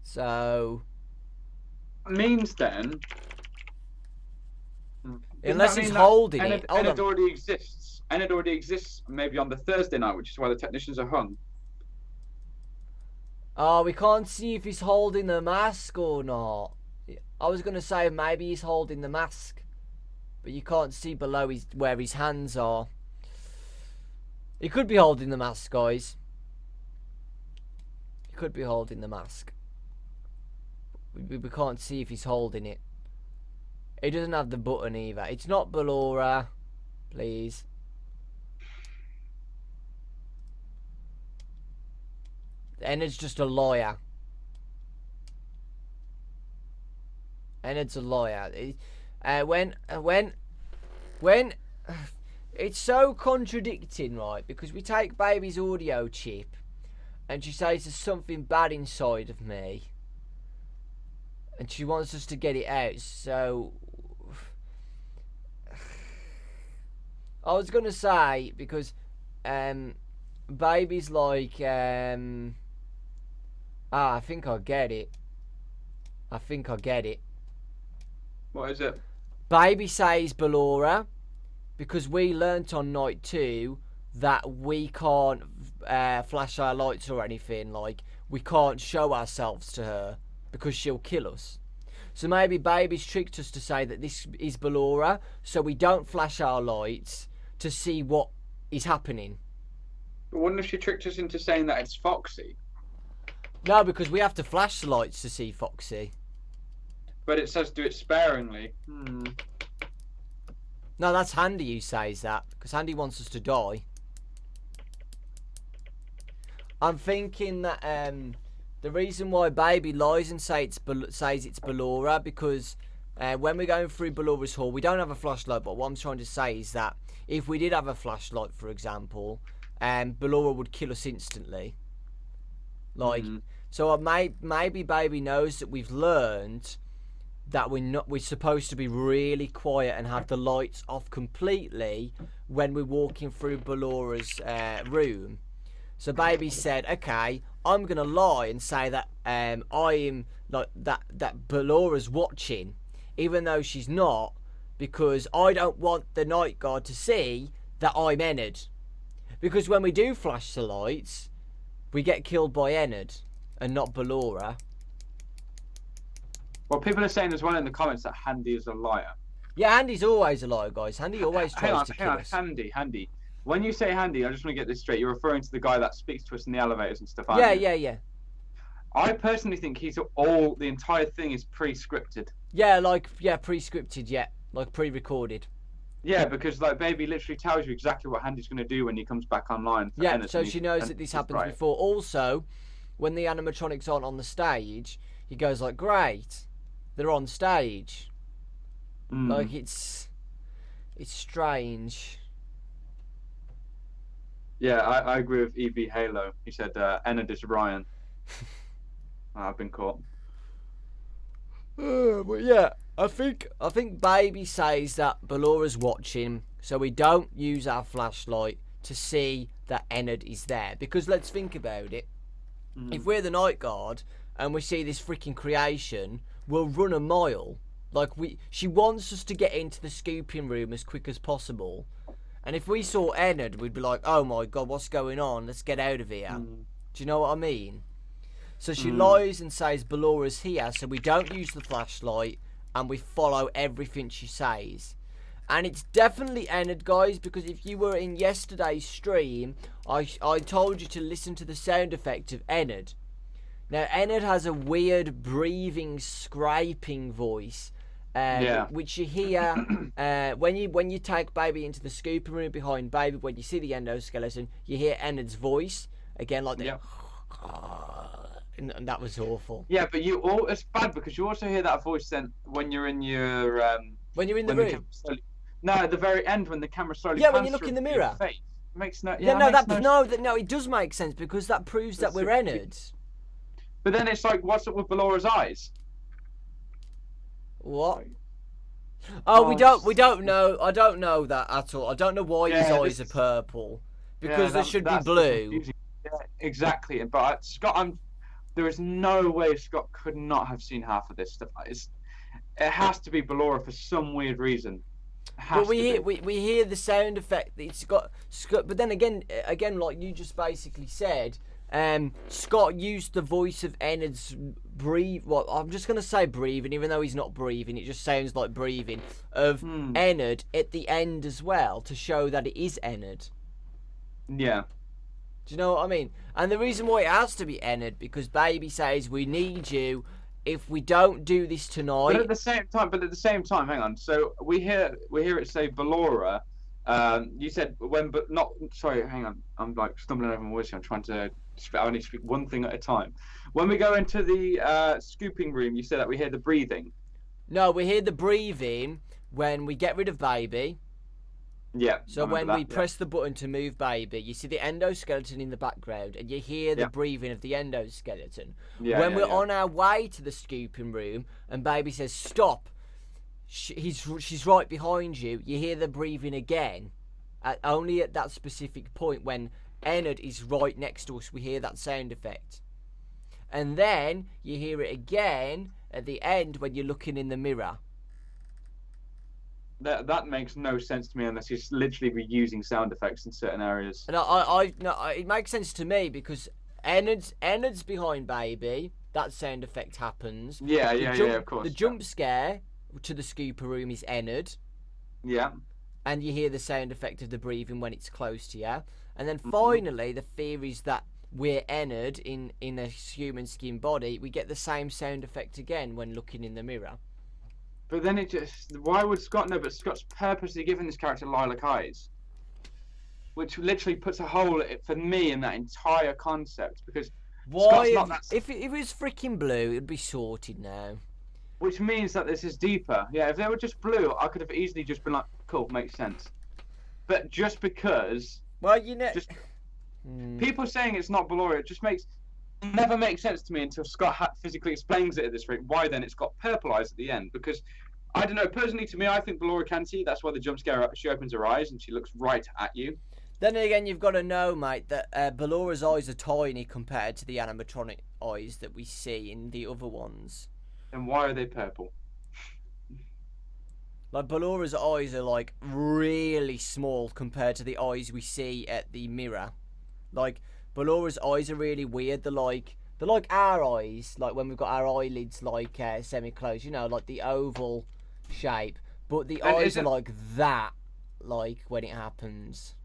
So means then, unless he's holding it, Ennard already exists. Ennard already exists. Maybe on the Thursday night, which is why the technicians are hung. Oh, we can't see if he's holding the mask or not. I was going to say maybe he's holding the mask, but you can't see below where his hands are. He could be holding the mask, guys. He could be holding the mask. We can't see if he's holding it. He doesn't have the button either. It's not Ballora, please. Ennard's just a liar. Ennard's a liar. When it's so contradicting, right? Because we take Baby's audio chip, and she says there's something bad inside of me, and she wants us to get it out. So I was gonna say, because baby's like I think I get it. What is it? Baby says Ballora, because we learnt on night 2 that we can't flash our lights or anything. Like, we can't show ourselves to her because she'll kill us. So maybe baby's tricked us to say that this is Ballora, so we don't flash our lights to see what is happening. But wouldn't if she tricked us into saying that it's Foxy? No, because we have to flash the lights to see Foxy. But it says do it sparingly. No, that's Handy who says that, because Handy wants us to die. I'm thinking that the reason why baby lies and says it's Ballora, because when we're going through Ballora's hall, we don't have a flashlight, but what I'm trying to say is that if we did have a flashlight, for example, Ballora would kill us instantly. Like, so maybe baby knows that we've learned that we're supposed to be really quiet and have the lights off completely when we're walking through Ballora's room. So baby said, okay, I'm gonna lie and say that I am like that Ballora's watching, even though she's not, because I don't want the night guard to see that I'm Ennard. Because when we do flash the lights, we get killed by Ennard and not Ballora. Well, people are saying as well in the comments that Handy is a liar. Yeah, Handy's always a liar, guys. Handy always tries to kill us. Handy. When you say Handy, I just want to get this straight. You're referring to the guy that speaks to us in the elevators and stuff, aren't you? Yeah. I personally think the entire thing is pre-scripted. Yeah, pre-scripted, like pre-recorded. Yeah, because like baby literally tells you exactly what Handy's going to do when he comes back online. Yeah, so she knows that this happens before. Also, when the animatronics aren't on the stage, he goes like, "Great, they're on stage." Like it's strange. Yeah, I agree with EV Halo. He said Ennard is Ryan. I've been caught. But yeah, I think baby says that Ballora's watching, so we don't use our flashlight to see that Ennard is there. Because let's think about it. If we're the night guard and we see this freaking creation, we'll run a mile. Like, she wants us to get into the scooping room as quick as possible. And if we saw Ennard, we'd be like, oh my god, what's going on? Let's get out of here. Do you know what I mean? So she lies and says Ballora's here, so we don't use the flashlight and we follow everything she says. And it's definitely Ennard, guys, because if you were in yesterday's stream, I told you to listen to the sound effect of Ennard. Now, Ennard has a weird breathing, scraping voice, which you hear when you take baby into the scooping room behind baby. When you see the endoskeleton, you hear Ennard's voice again, like the. And that was awful. Yeah, but it's bad because you also hear that voice then when you're in your when you're in the room. No, at the very end when the camera slowly. Yeah, when you look in the mirror. Face. Makes no. No, it does make sense because that proves that we're Ennard. But then it's like, what's up with Ballora's eyes? What? Oh, we don't know. I don't know that at all. I don't know why his eyes are purple. Because they should be blue. Yeah, exactly. But Scott, there is no way Scott could not have seen half of this stuff. It has to be Ballora for some weird reason. But we hear the sound effect. It's got Scott. But then again, like you just basically said, Scott used the voice of Ennard's breathe. Well, I'm just gonna say breathing, even though he's not breathing. It just sounds like breathing of Ennard at the end as well to show that it is Ennard. Yeah. Do you know what I mean? And the reason why it has to be Ennard because baby says we need you. If we don't do this tonight. But at the same time, hang on. So we hear it say Ballora. You said sorry, hang on. I'm like stumbling over my words here. I'm trying to. I only speak one thing at a time. When we go into the scooping room, you said that we hear the breathing. No, we hear the breathing when we get rid of baby. Yeah. So when we press the button to move baby, you see the endoskeleton in the background, and you hear the breathing of the endoskeleton. When we're on our way to the scooping room, and baby says stop, she's right behind you. You hear the breathing again, only at that specific point when Ennard is right next to us. We hear that sound effect, and then you hear it again at the end when you're looking in the mirror. That makes no sense to me unless he's literally reusing sound effects in certain areas. And it makes sense to me because Ennard's behind baby. That sound effect happens. Yeah, of course. The jump scare to the scooper room is Ennard. Yeah. And you hear the sound effect of the breathing when it's close to you. And then finally, the theory is that we're Ennard in a human skin body. We get the same sound effect again when looking in the mirror. But then why would Scott know? But Scott's purposely given this character lilac eyes, which literally puts a hole for me in that entire concept. Because why? If it was freaking blue, it'd be sorted now. Which means that this is deeper. Yeah, if they were just blue, I could have easily just been like, cool, makes sense. But just because, well, you know, people saying it's not Ballora, it just never makes sense to me until Scott physically explains it at this rate. Why then it's got purple eyes at the end? Because I don't know. Personally, to me, I think Ballora can see. That's why the jump scare. She opens her eyes and she looks right at you. Then again, you've got to know, mate, that Ballora's eyes are tiny compared to the animatronic eyes that we see in the other ones. Then why are they purple? Like Ballora's eyes are like really small compared to the eyes we see at the mirror. Like Ballora's eyes are really weird. They're like our eyes, like when we've got our eyelids like semi-closed, you know, like the oval shape. But the eyes are like that, like when it happens.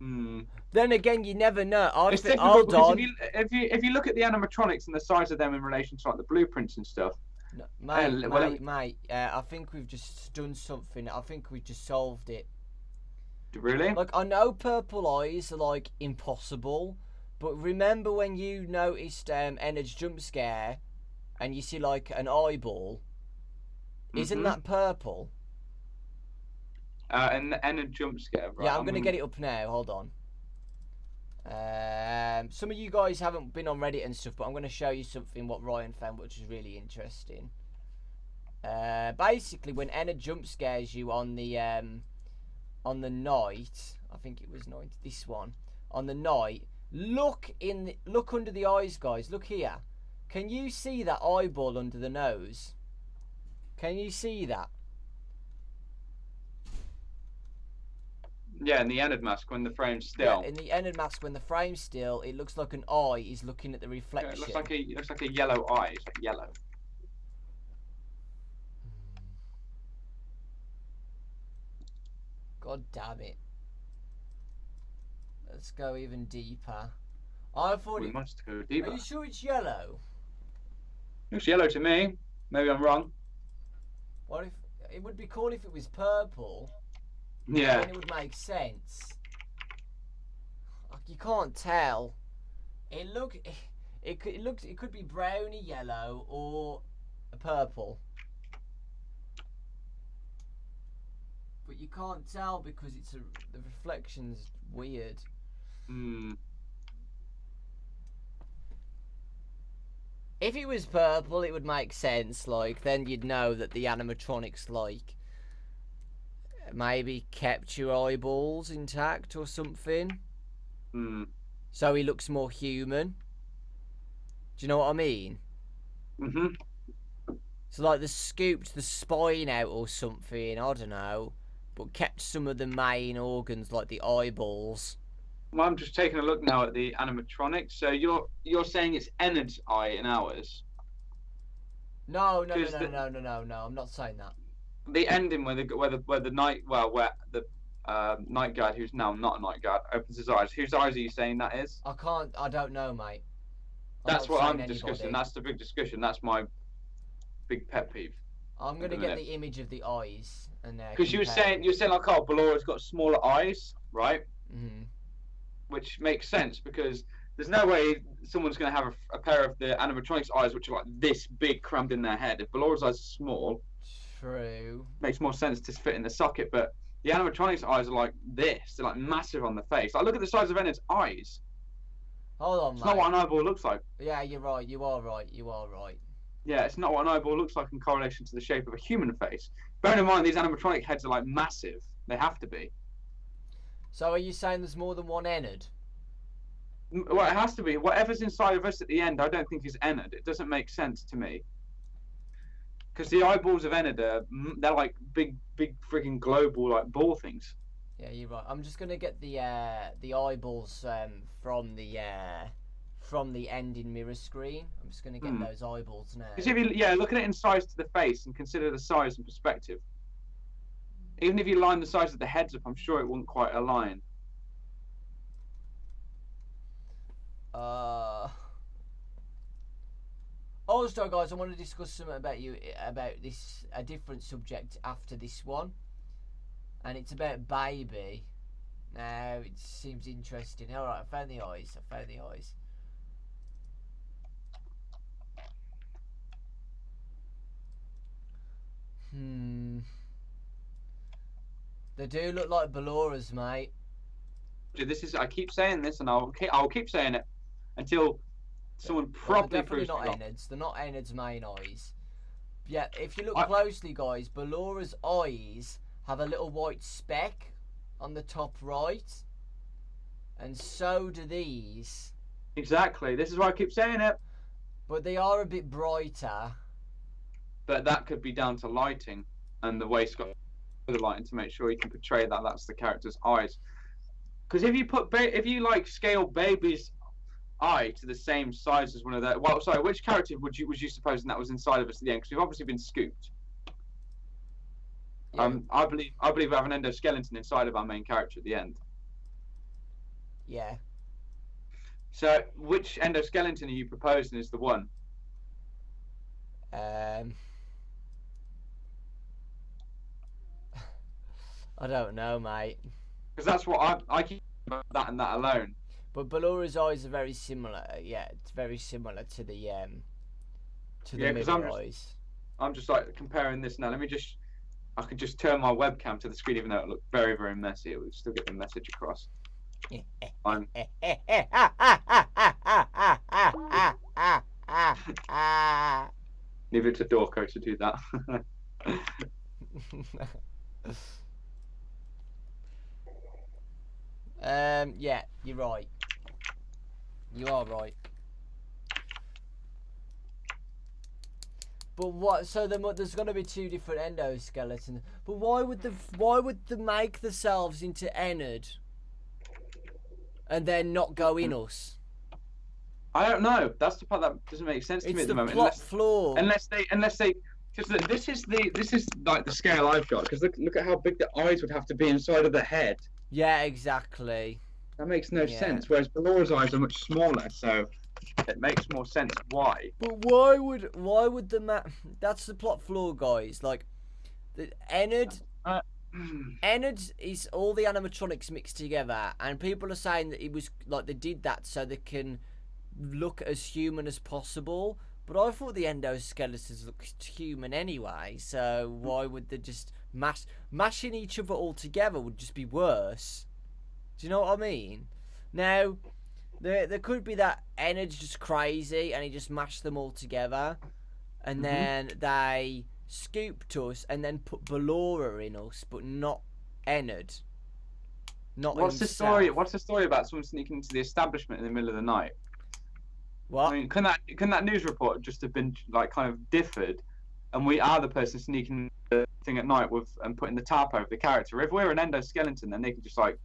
Then again, you never know. Hold on. If you look at the animatronics and the size of them in relation to like the blueprints and stuff. No, mate, I think we've just done something. I think we've just solved it. Really? Like, I know purple eyes are like impossible, but remember when you noticed Ennard's jump scare and you see like an eyeball? Isn't that purple? And a jump scare, right? Yeah, I'm gonna get it up now. Hold on. Some of you guys haven't been on Reddit and stuff, but I'm gonna show you something what Ryan found, which is really interesting. Basically, when Ennard jump scares you on the night, I think it was night. This one on the night. Look under the eyes, guys. Look here. Can you see that eyeball under the nose? Can you see that? Yeah, in the Ennard mask when the frame's still. Yeah, in the Ennard mask when the frame's still, it looks like an eye is looking at the reflection. Yeah, it looks like a yellow eye. It's like yellow. God damn it. Let's go even deeper. I thought we must go deeper. Are you sure it's yellow? Looks yellow to me. Maybe I'm wrong. What if it would be cool if it was purple? Yeah. Then it would make sense. Like, you can't tell. It could be browny yellow or a purple. But you can't tell because the reflection's weird. If it was purple, it would make sense. Like, then you'd know that the animatronics like maybe kept your eyeballs intact or something. So he looks more human. Do you know what I mean? So like they scooped the spine out or something, I don't know, but kept some of the main organs like the eyeballs. Well, I'm just taking a look now at the animatronics. So you're saying it's Ennard's eye in ours? No, I'm not saying that. The ending where the night guard, who's now not a night guard, opens his eyes. Whose eyes are you saying that is? I don't know, mate. That's what I'm discussing. That's the big discussion. That's my big pet peeve. I'm gonna get the image of the eyes and because you're saying like, oh, Ballora's got smaller eyes, right? Which makes sense because there's no way someone's gonna have a pair of the animatronics eyes which are like this big crammed in their head. If Ballora's eyes are small, true, makes more sense to fit in the socket. But The animatronics' eyes are like this. They're like massive on the face. Like, look at the size of Enid's eyes. Hold on, It's mate. not what an eyeball looks like. Yeah, you're right. You are right. You are right. Yeah, it's not what an eyeball looks like in correlation to the shape of a human face. Bearing in mind, these animatronic heads are like massive. They have to be. So are you saying there's more than one Enid? Well, it has to be. Whatever's inside of us at the end, I don't think is Enid. It doesn't make sense to me. Because the eyeballs of Enid they're like big freaking global like ball things. Yeah, you're right. I'm just gonna get the eyeballs from the ending mirror screen. I'm just gonna get those eyeballs now. Because if you look at it in size to the face and consider the size and perspective. Even if you line the size of the heads up, I'm sure it wouldn't quite align. Also, guys, I want to discuss something about a different subject after this one, and it's about baby. Now it seems interesting. All right, I found the eyes. They do look like Belloras, mate. I keep saying this, and I'll keep saying it until someone properly proves They're definitely not Enids. They're not Enid's main eyes. Yeah, if you look closely, guys, Bellora's eyes have a little white speck on the top right, and so do these. Exactly. This is why I keep saying it. But they are a bit brighter. But that could be down to lighting and the way Scott put the lighting to make sure you can portray that that's the character's eyes. Because if you like scale baby's eye to the same size as one of the which character was you supposing that was inside of us at the end? Because we've obviously been scooped. Yeah. I believe we have an endoskeleton inside of our main character at the end. Yeah. So which endoskeleton are you proposing is the one? I don't know, mate. Because that's what I keep that and that alone. But Bellora's eyes are very similar. Yeah, it's very similar to the mirror eyes. I'm just like comparing this now. I could just turn my webcam to the screen, even though it looked very, very messy. It would still get the message across. Leave it to Dawko to do that. Yeah, you're right. You are right. But what? So there's going to be two different endoskeletons. But why would they make themselves into Enid and then not go in us? I don't know. That's the part that doesn't make sense to me at the moment. Plot flaw. Unless they, because this is like the scale I've got. Because look at how big the eyes would have to be inside of the head. Yeah, exactly. That makes no sense. Whereas Bellora's eyes are much smaller, so it makes more sense why. But why would that's the plot flaw, guys. Like, the Enid is all the animatronics mixed together, and people are saying that it was like they did that so they can look as human as possible. But I thought the endoskeletons looked human anyway, so why would they just mashing each other all together would just be worse? Do you know what I mean? Now, there could be that Enid's just crazy and he just mashed them all together, and then they scooped us and then put Bellora in us, but not Enid. Not What's himself. the story? What's the story about someone sneaking into the establishment in the middle of the night? What? I mean, can that news report just have been like kind of differed, and we are the person sneaking the thing at night and putting the tarp over the character? If we're an endoskeleton, then they can just like,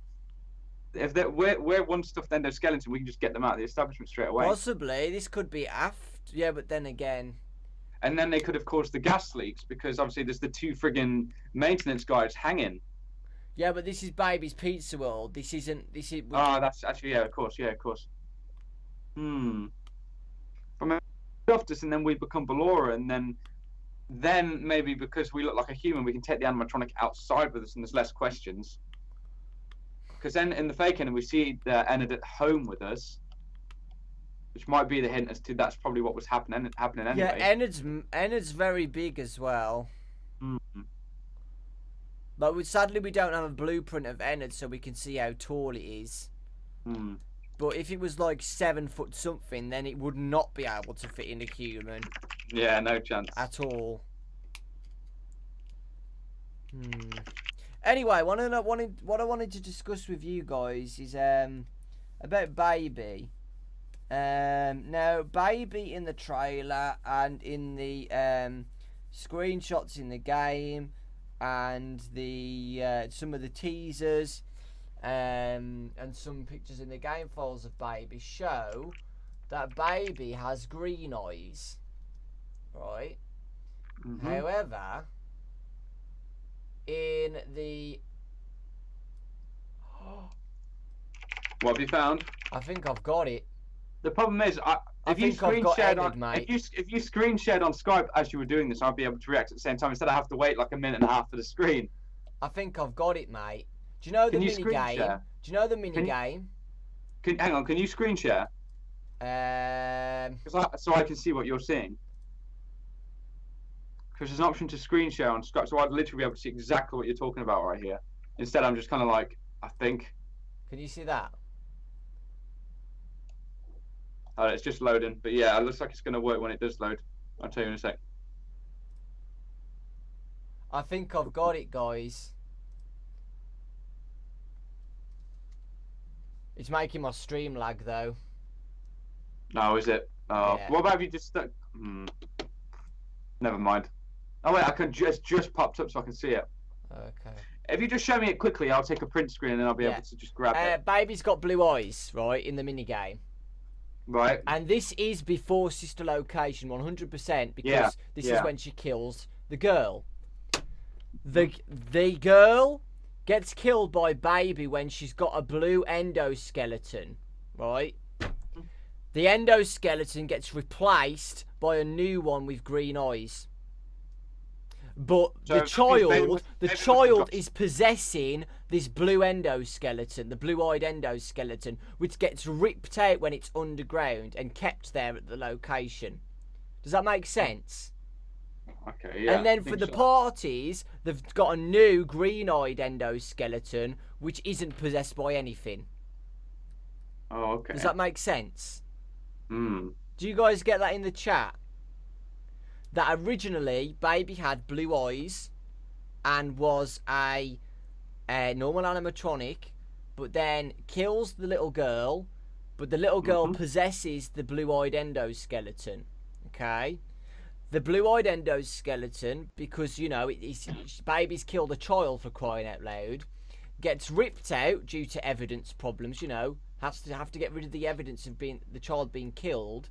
if we're one stuffed endoskeleton, we can just get them out of the establishment straight away. Possibly, this could be aft. Yeah, but then again. And then they could have caused the gas leaks because obviously there's the two friggin' maintenance guys hanging. Yeah, but this is Baby's Pizza World. This isn't. This is. Oh, that's actually of course. From Justice, and then we become Bellora, and then maybe because we look like a human, we can take the animatronic outside with us, and there's less questions. Because then in the fake end, we see the Enid at home with us, which might be the hint as to that's probably what was happening anyway. Yeah, Enid's very big as well. But sadly, we don't have a blueprint of Ennard, so we can see how tall it is. Hmm. But if it was like 7 foot something, then it would not be able to fit in a human Yeah, no chance. at all. Anyway, what I wanted to discuss with you guys is about Baby. Now, Baby in the trailer and in the screenshots in the game and the some of the teasers and some pictures in the game files of Baby show that Baby has green eyes, right? Mm-hmm. However, in the What have you found? I think I've got it. The problem is, if you think I've screen got shared Ennard, on, mate. if you screen shared on Skype as you were doing this, I'd be able to react at the same time. Instead, I have to wait like a minute and a half for the screen. I think I've got it, mate. Do you know the Can you mini screen game? share? Do you know the mini Can you- game? Hang on, can you screen share? So I can see what you're seeing. Because there's an option to screen share on Skype, so I'd literally be able to see exactly what you're talking about right here. Instead, I'm just kind of like, I think. Can you see that? It's just loading, but yeah, it looks like it's going to work when it does load. I'll tell you in a sec. I think I've got it, guys. It's making my stream lag, though. No, is it? Oh, Yeah. what about if you just stuck? Never mind. Oh wait, I can just popped up so I can see it. Okay. If you just show me it quickly, I'll take a print screen and then I'll be Yeah. able to just grab it. Baby's got blue eyes, right, in the mini game. Right. And this is before sister location, 100%, because Yeah, this yeah. is when she kills the girl. The girl gets killed by Baby when she's got a blue endoskeleton, right? The endoskeleton gets replaced by a new one with green eyes. But So the child maybe is possessing this blue endoskeleton, the blue-eyed endoskeleton, which gets ripped out when it's underground and kept there at the location. Does that make sense? Okay, yeah. And then I for think the so. parties, they've got a new green-eyed endoskeleton, which isn't possessed by anything. Oh, okay. Does that make sense? Hmm. Do you guys get that in the chat? That originally Baby had blue eyes and was a normal animatronic, but then kills the little girl, but the little girl possesses the blue-eyed endoskeleton. Okay? The blue-eyed endoskeleton, because, you know, Baby's killed a child, for crying out loud, gets ripped out due to evidence problems, you know, have to get rid of the evidence of the child being killed,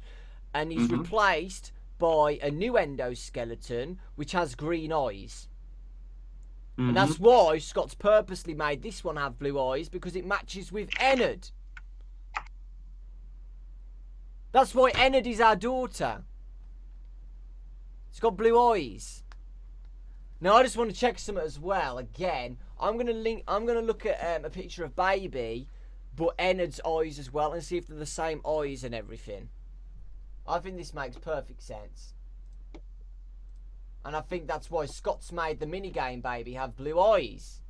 and he's replaced by a new endoskeleton which has green eyes. And that's why Scott's purposely made this one have blue eyes, because it matches with Ennard. That's why Ennard is our daughter. It's got blue eyes. Now I just want to check something as well. Again, I'm gonna look at a picture of Baby, but Ennard's eyes as well, and see if they're the same eyes and everything. I think this makes perfect sense. And I think that's why Scott's made the minigame Baby have blue eyes.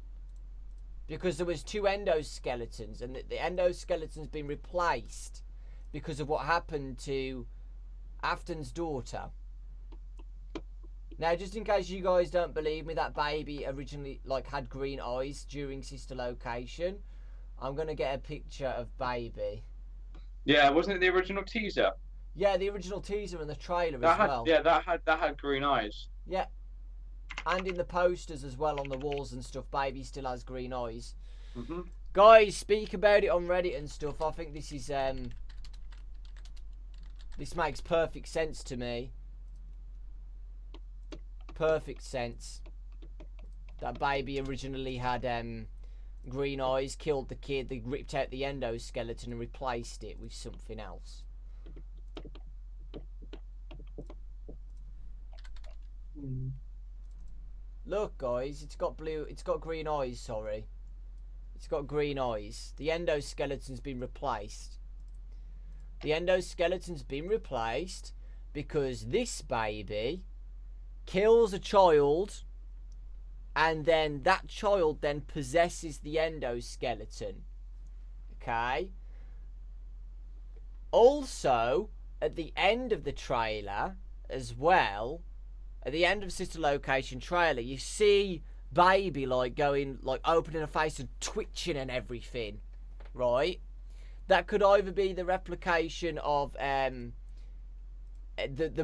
Because there was 2 endoskeletons, and the endoskeleton's been replaced because of what happened to Afton's daughter. Now, just in case you guys don't believe me that Baby originally had green eyes during sister location, I'm gonna get a picture of Baby. Yeah, wasn't it the original teaser? Yeah, the original teaser and the trailer as well. Yeah, that had green eyes. Yeah. And in the posters as well on the walls and stuff, Baby still has green eyes. Guys, speak about it on Reddit and stuff. I think this is this makes perfect sense to me. Perfect sense. That Baby originally had green eyes, killed the kid, they ripped out the endoskeleton and replaced it with something else. Look, guys, it's got green eyes, sorry. It's got green eyes. The endoskeleton's been replaced. The endoskeleton's been replaced because this Baby kills a child and then that child then possesses the endoskeleton. Okay. Also, at the end of the trailer as well, at the end of Sister Location trailer, you see Baby like going, like opening her face and twitching and everything, right? That could either be the replication of the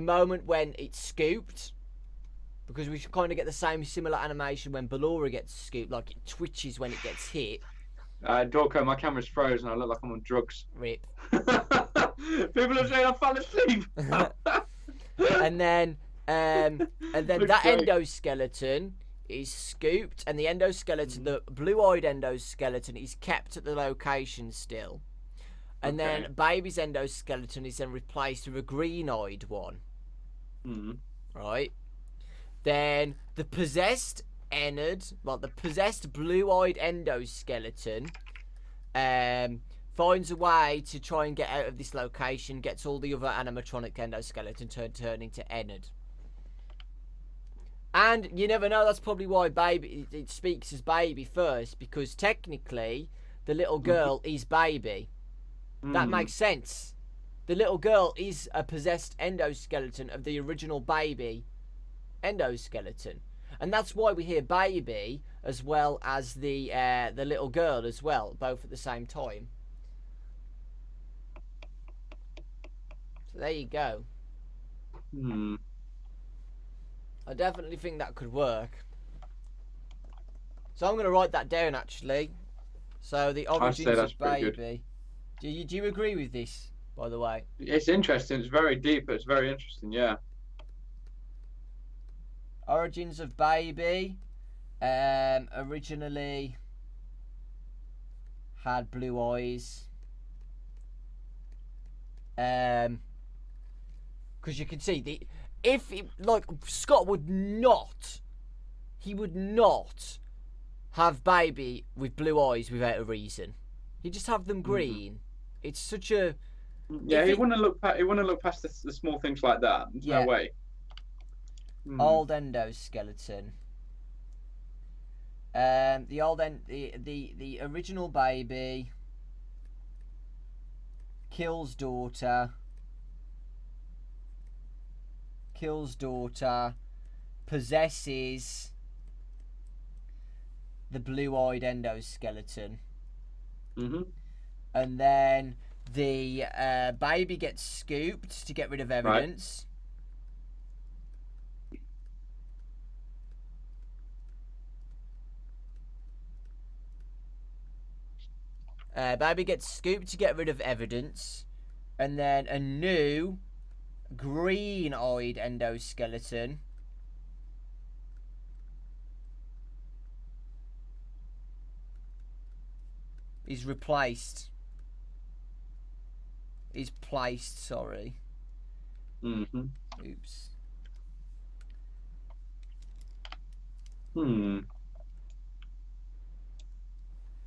moment when it's scooped, because we should kind of get the same similar animation when Ballora gets scooped, like it twitches when it gets hit. Dawko, my camera's frozen. I look like I'm on drugs. Rip. People are saying I fell asleep. and then that great. endoskeleton is scooped, and the endoskeleton, the blue-eyed endoskeleton, is kept at the location still. And then Baby's endoskeleton is then replaced with a green-eyed one. Right? Then the possessed Ennard, like the possessed blue-eyed endoskeleton, finds a way to try and get out of this location, gets all the other animatronic endoskeleton turn into Ennard. And you never know, that's probably why Baby, it speaks as Baby first, because technically the little girl is Baby. That makes sense. The little girl is a possessed endoskeleton of the original Baby endoskeleton. And that's why we hear Baby as well as the little girl as well, both at the same time. So there you go. I definitely think that could work. So I'm going to write that down actually. So the origins of Baby. Do you agree with this, by the way? It's interesting. It's very deep. It's very interesting. Yeah. Origins of Baby. Originally had blue eyes. Because you can see like Scott would not have Baby with blue eyes without a reason. He'd just have them green. It's such a he wouldn't look past the small things like that. There's no way. Old endoskeleton. The original Baby kills daughter, possesses the blue-eyed endoskeleton. And then the Baby gets scooped to get rid of evidence. Baby gets scooped to get rid of evidence. And then a new green-eyed endoskeleton is replaced. Is placed, sorry. Oops.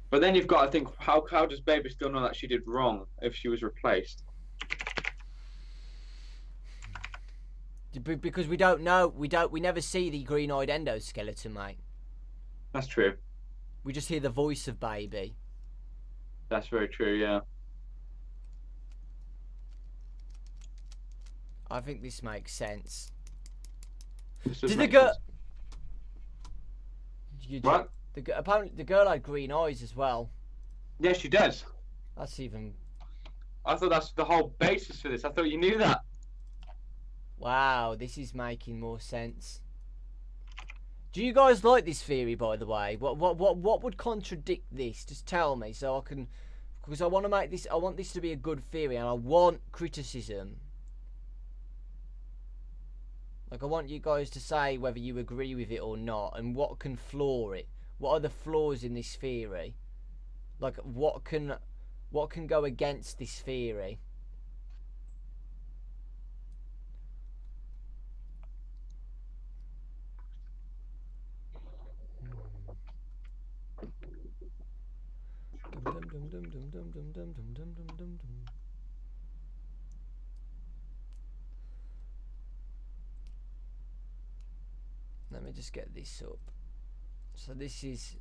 But then you've got to think, how does Baby still know that she did wrong if she was replaced? Because we don't know. We never see the green-eyed endoskeleton, mate. That's true. We just hear the voice of Baby. That's very true, yeah. I think this makes sense. Did the girl? What? Apparently, the girl had green eyes as well. Yeah, she does. That's even. I thought that's the whole basis for this. I thought you knew that. Wow, this is making more sense. Do you guys like this theory, by the way? What would contradict this? Just tell me, so I can, because I want to make this. I want this to be a good theory, and I want criticism. Like, I want you guys to say whether you agree with it or not, and what can flaw it. What are the flaws in this theory? Like, what can go against this theory? Let me just get this up. So this is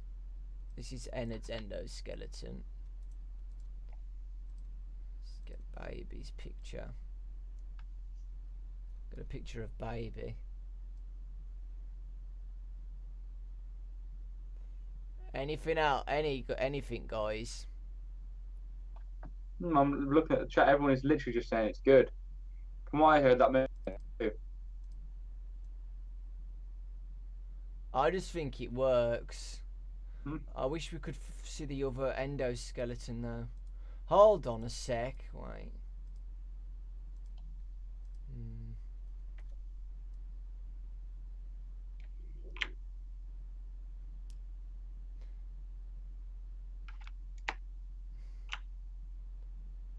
Ennard's endoskeleton. Let's get baby's picture. Got a picture of baby. Anything else? Anything, guys? I'm looking at the chat. Everyone is literally just saying it's good. From what I heard, that may I just think it works. Hmm? I wish we could see the other endoskeleton though. Hold on a sec. Wait.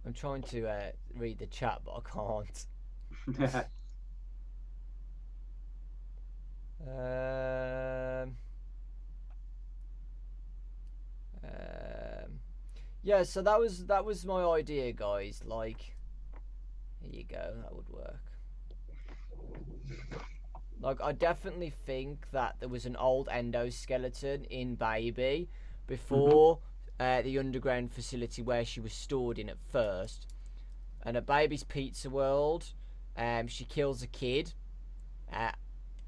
I'm trying to read the chat, but I can't. Yeah, so that was my idea, guys. Like, here you go. That would work. Like, I definitely think that there was an old endoskeleton in Baby before the underground facility where she was stored in at first. And at Baby's Pizza World, she kills a kid,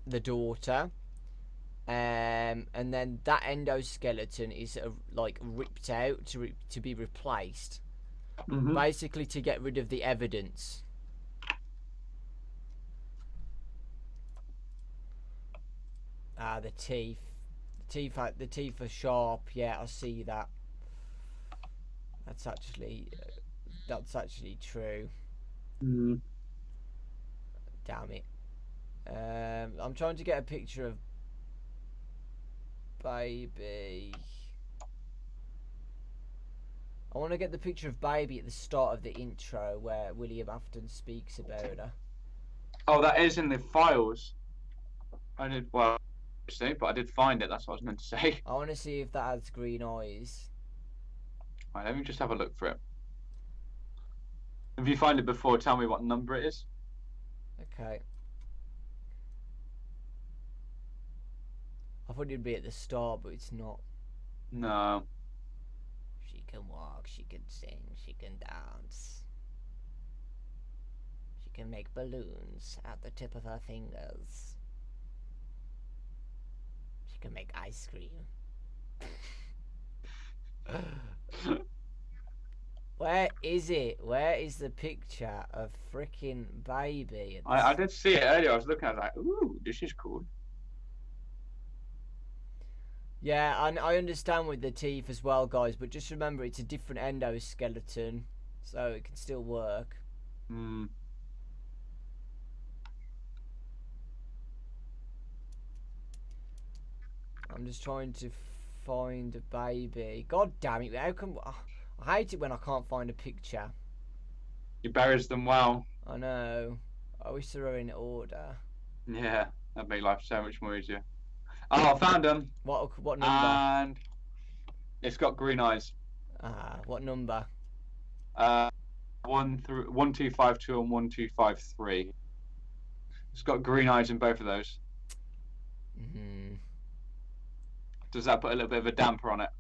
the daughter, and then that endoskeleton is like ripped out to be replaced, basically to get rid of the evidence. The teeth. The teeth are sharp. Yeah, I see that. That's actually true. Damn it. I'm trying to get a picture of Baby. I want to get the picture of Baby at the start of the intro where William Afton speaks about her. Oh, that is in the files. I did well, but I did find it. That's what I was meant to say. I want to see if that has green eyes. Right, let me just have a look for it. If you find it before, tell me what number it is. Okay. I thought it'd be at the start, but it's not. No. She can walk, she can sing, she can dance. She can make balloons at the tip of her fingers. She can make ice cream. Where is it? Where is the picture of freaking Baby? I did see it earlier. I was looking. I was like, "Ooh, this is cool." Yeah, and I understand with the teeth as well, guys. But just remember, it's a different endoskeleton, so it can still work. Hmm. I'm just trying to find a Baby. God damn it! How come? I hate it when I can't find a picture. You buries them well. I know. I wish they were in order. Yeah, that'd make life so much more easier. Oh, I found them. What number? And it's got green eyes. What number? 1252 and 1253. It's got green eyes in both of those. Does that put a little bit of a damper on it?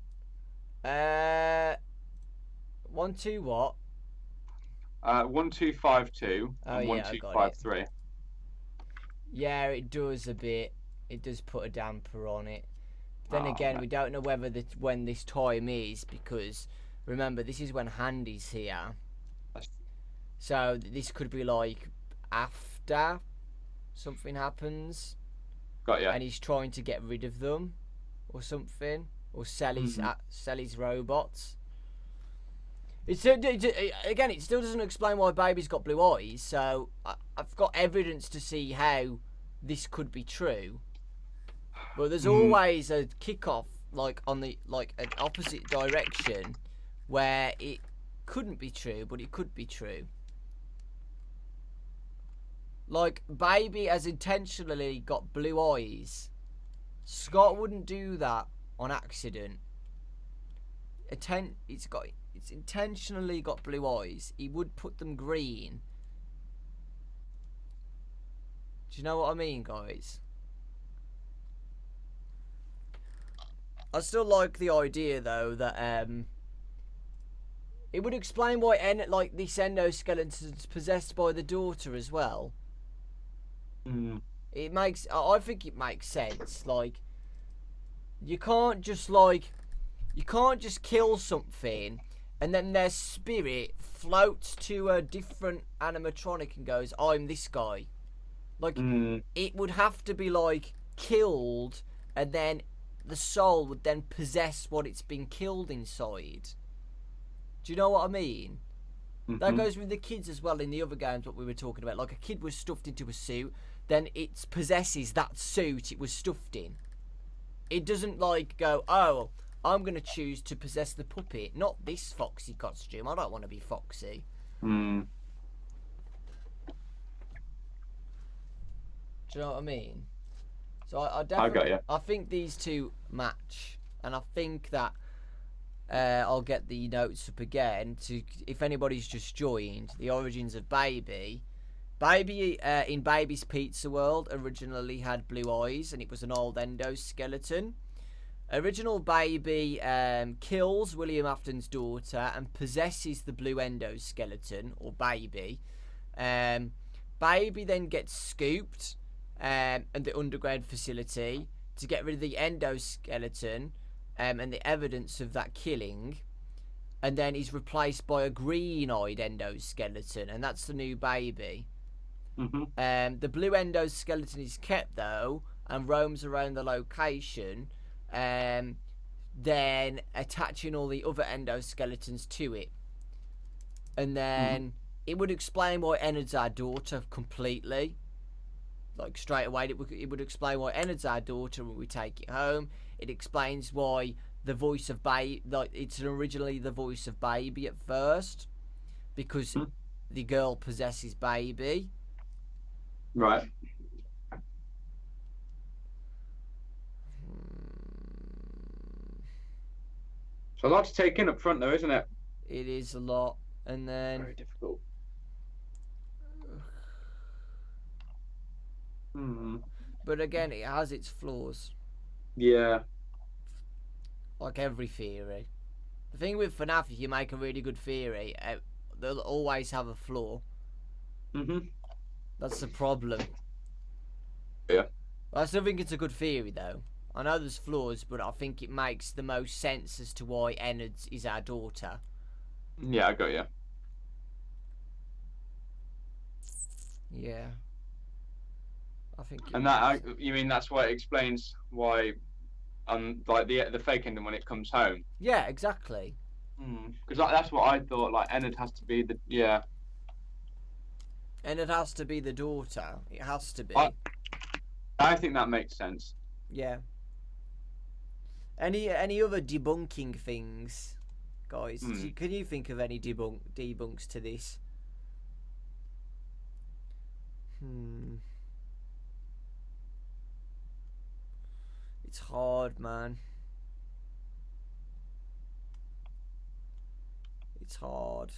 1 2 what? 1252 and Yeah, 1253. Yeah, it does a bit. It does put a damper on it. Then again, we don't know whether when this time is, because remember, this is when Handy's here. So this could be like after something happens. Got ya. And he's trying to get rid of them, or something, or sell his robots. Again, it still doesn't explain why Baby's got blue eyes. So I've got evidence to see how this could be true. But there's always a kickoff, like on the an opposite direction, where it couldn't be true, but it could be true. Like, Baby has intentionally got blue eyes. Scott wouldn't do that on accident. It's intentionally got blue eyes. He would put them green. Do you know what I mean, guys? I still like the idea though that it would explain why this endoskeleton's possessed by the daughter as well. It makes. I think it makes sense. Like, you can't just kill something and then their spirit floats to a different animatronic and goes, "I'm this guy." Like, it would have to be like killed, and then the soul would then possess what it's been killed inside. Do you know what I mean? That goes with the kids as well in the other games, what we were talking about. Like, a kid was stuffed into a suit, then it possesses that suit it was stuffed in. It doesn't, like, go, "Oh, I'm going to choose to possess the puppet, not this Foxy costume. I don't want to be Foxy." Do you know what I mean? So I definitely, got you. I think these two match, and I think that I'll get the notes up again to, if anybody's just joined, the origins of Baby. Baby in Baby's Pizza World originally had blue eyes, and it was an old endoskeleton. Original Baby kills William Afton's daughter and possesses the blue endoskeleton, or Baby. Baby then gets scooped at the underground facility to get rid of the endoskeleton and the evidence of that killing, and then he's replaced by a green-eyed endoskeleton, and that's the new Baby. The blue endoskeleton is kept though and roams around the location, then attaching all the other endoskeletons to it, and then it would explain why Ennard's our daughter completely. Like, straight away, it would explain why Ennard's our daughter when we take it home. It explains why the voice of Baby, like, it's originally the voice of Baby at first, because the girl possesses Baby. Right. So a lot to take in up front, though, isn't it? It is a lot, and then Very difficult. But again, it has its flaws, Yeah. like every theory. The thing with FNAF, if you make a really good theory, they'll always have a flaw. That's the problem. Yeah. I still think it's a good theory, though. I know there's flaws, but I think it makes the most sense as to why Ennard is our daughter. Yeah, I got you. Yeah. I think. And that, you mean that's why it explains why, like the fake ending when it comes home. Yeah, exactly. Because that's what I thought. Like, Ennard has to be the And it has to be the daughter. It has to be. I think that makes sense. Yeah. Any other debunking things, guys? Can you think of any debunks to this? It's hard, man. It's hard.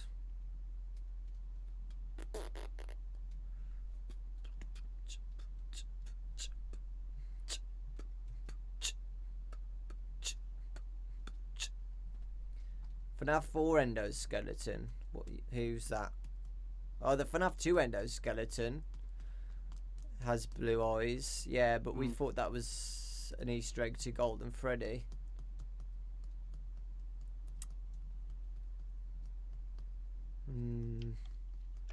FNAF 4 endoskeleton. Who's that? Oh, the FNAF 2 endoskeleton has blue eyes. Yeah, but we thought that was an Easter egg to Golden Freddy.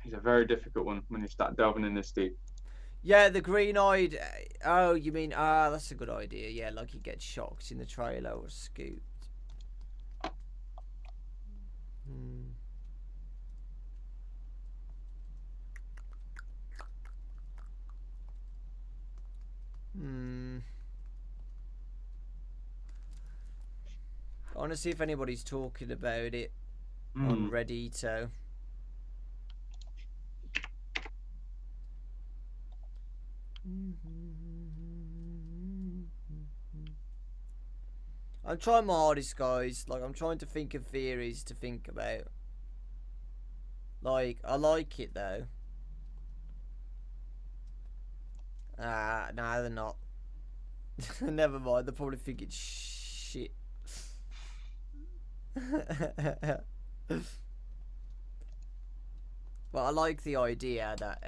It's a very difficult one when you start delving in this deep. Yeah, the green-eyed. Oh, you mean? That's a good idea. Yeah, like he gets shocked in the trailer or scooped. I want to see if anybody's talking about it on Reddit. I'm trying my hardest, guys. Like, I'm trying to think of theories to think about. Like, I like it though. No, they're not. Never mind. They probably think it's shit. But I like the idea that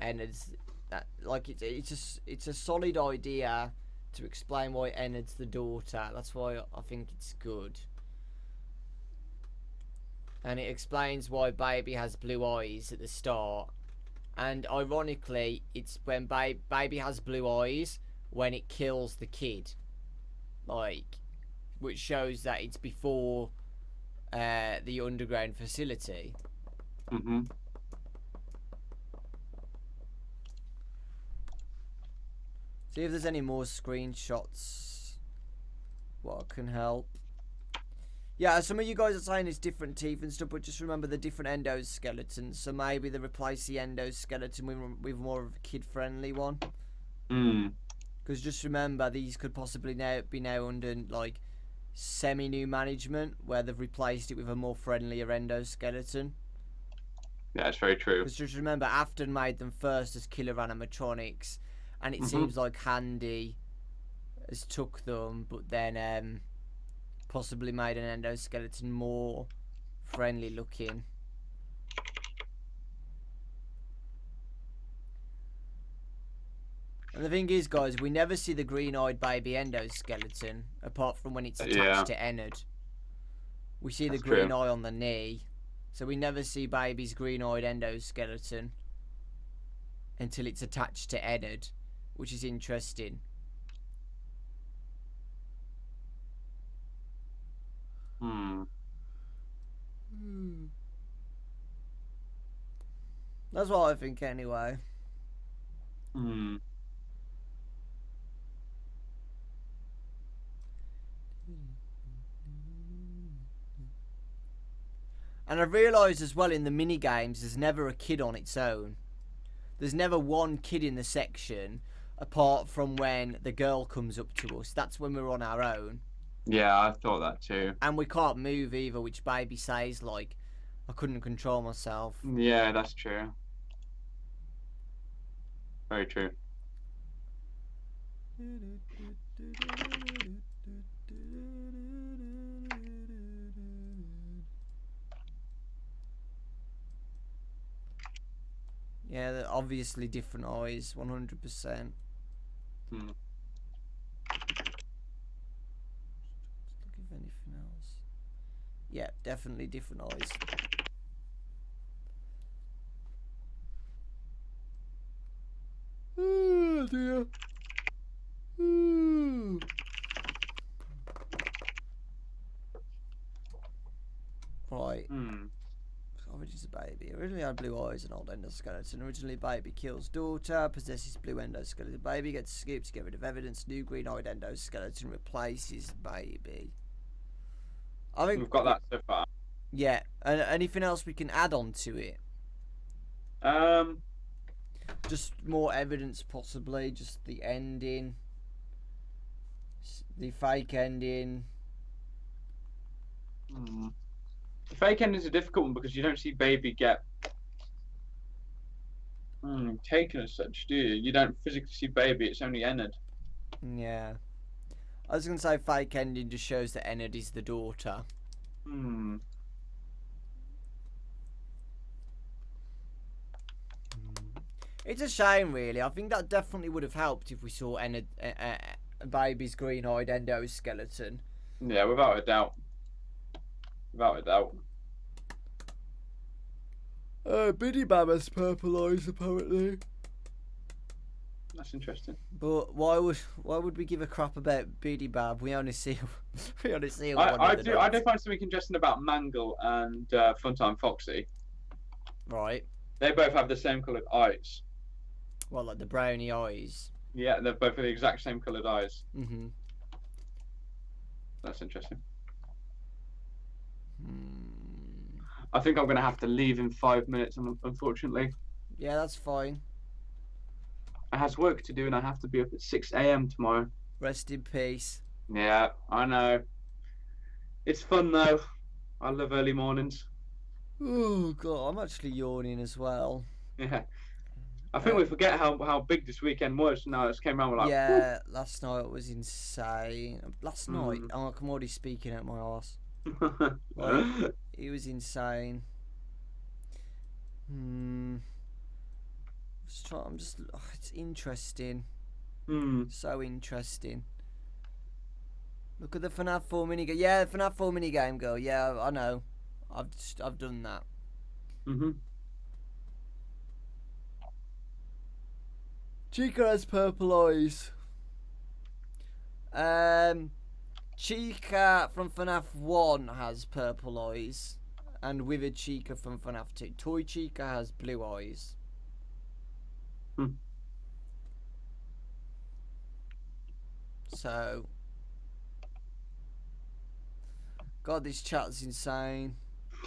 Ennard's that like it's a solid idea to explain why Ennard's the daughter. That's why I think it's good. And it explains why Baby has blue eyes at the start. And ironically, it's when Baby has blue eyes when it kills the kid. Like, which shows that it's before the underground facility. See if there's any more screenshots. What can help. Yeah, some of you guys are saying it's different teeth and stuff, but just remember the different endoskeletons. So maybe they replace the endoskeleton with more of a kid-friendly one. Because just remember, these could possibly be under like semi-new management, where they've replaced it with a more friendlier endoskeleton. Yeah, that's very true. Because just remember, Afton made them first as killer animatronics, and it seems like Handy has took them, but then possibly made an endoskeleton more friendly looking. And the thing is, guys, we never see the green-eyed baby endoskeleton, apart from when it's attached to Ennard. We see the green eye on the knee, so we never see Baby's green-eyed endoskeleton until it's attached to Ennard, which is interesting. That's what I think anyway. Hmm. And I realised as well in the mini games there's never a kid on its own. There's never one kid in the section apart from when the girl comes up to us. That's when we're on our own. Yeah, I thought that too. And we can't move either, which Baby says, like, I couldn't control myself. Yeah, that's true. Very true. Yeah, they're obviously different eyes, 100%. Hmm. Look if anything else. Yeah, definitely different eyes. Oh dear. Ooh. Right. Origins of Baby. Originally had blue eyes and old endoskeleton. Originally Baby kills daughter, possesses blue endoskeleton. Baby gets scooped to get rid of evidence. New green-eyed endoskeleton replaces Baby. I think we've got that so far. Yeah. And anything else we can add on to it? Just more evidence, possibly. Just the ending. The fake ending. The fake ending is a difficult one because you don't see Baby get taken as such, do you? You don't physically see Baby, it's only Ennard. Yeah. I was going to say fake ending just shows that Ennard is the daughter. It's a shame, really. I think that definitely would have helped if we saw Ennard, Baby's green-eyed endoskeleton. Yeah, without a doubt. Without a doubt. Biddy Bab has purple eyes, apparently. That's interesting. But why would we give a crap about Biddy Bab? We only see one. I do find something interesting about Mangle and Funtime Foxy. Right. They both have the same coloured eyes. Well, like the brownie eyes. Yeah, they're both the exact same coloured eyes. Mhm. That's interesting. I think I'm going to have to leave in 5 minutes, unfortunately. Yeah, that's fine. I have work to do and I have to be up at 6 AM tomorrow. Rest in peace. Yeah, I know. It's fun though. I love early mornings. Oh god, I'm actually yawning as well. Yeah. I think we forget how big this weekend was. No, it came around with like. Yeah, last night was insane. Last night, Mm. oh, I'm already speaking out my arse. Like, it was insane. It's interesting. So interesting. Look at the FNAF 4 minigame. Yeah, the FNAF 4 minigame, girl. Yeah, I know. I've done that. Chica has purple eyes. Chica from FNAF 1 has purple eyes. And Withered Chica from FNAF 2. Toy Chica has blue eyes. So, God, this chat's insane.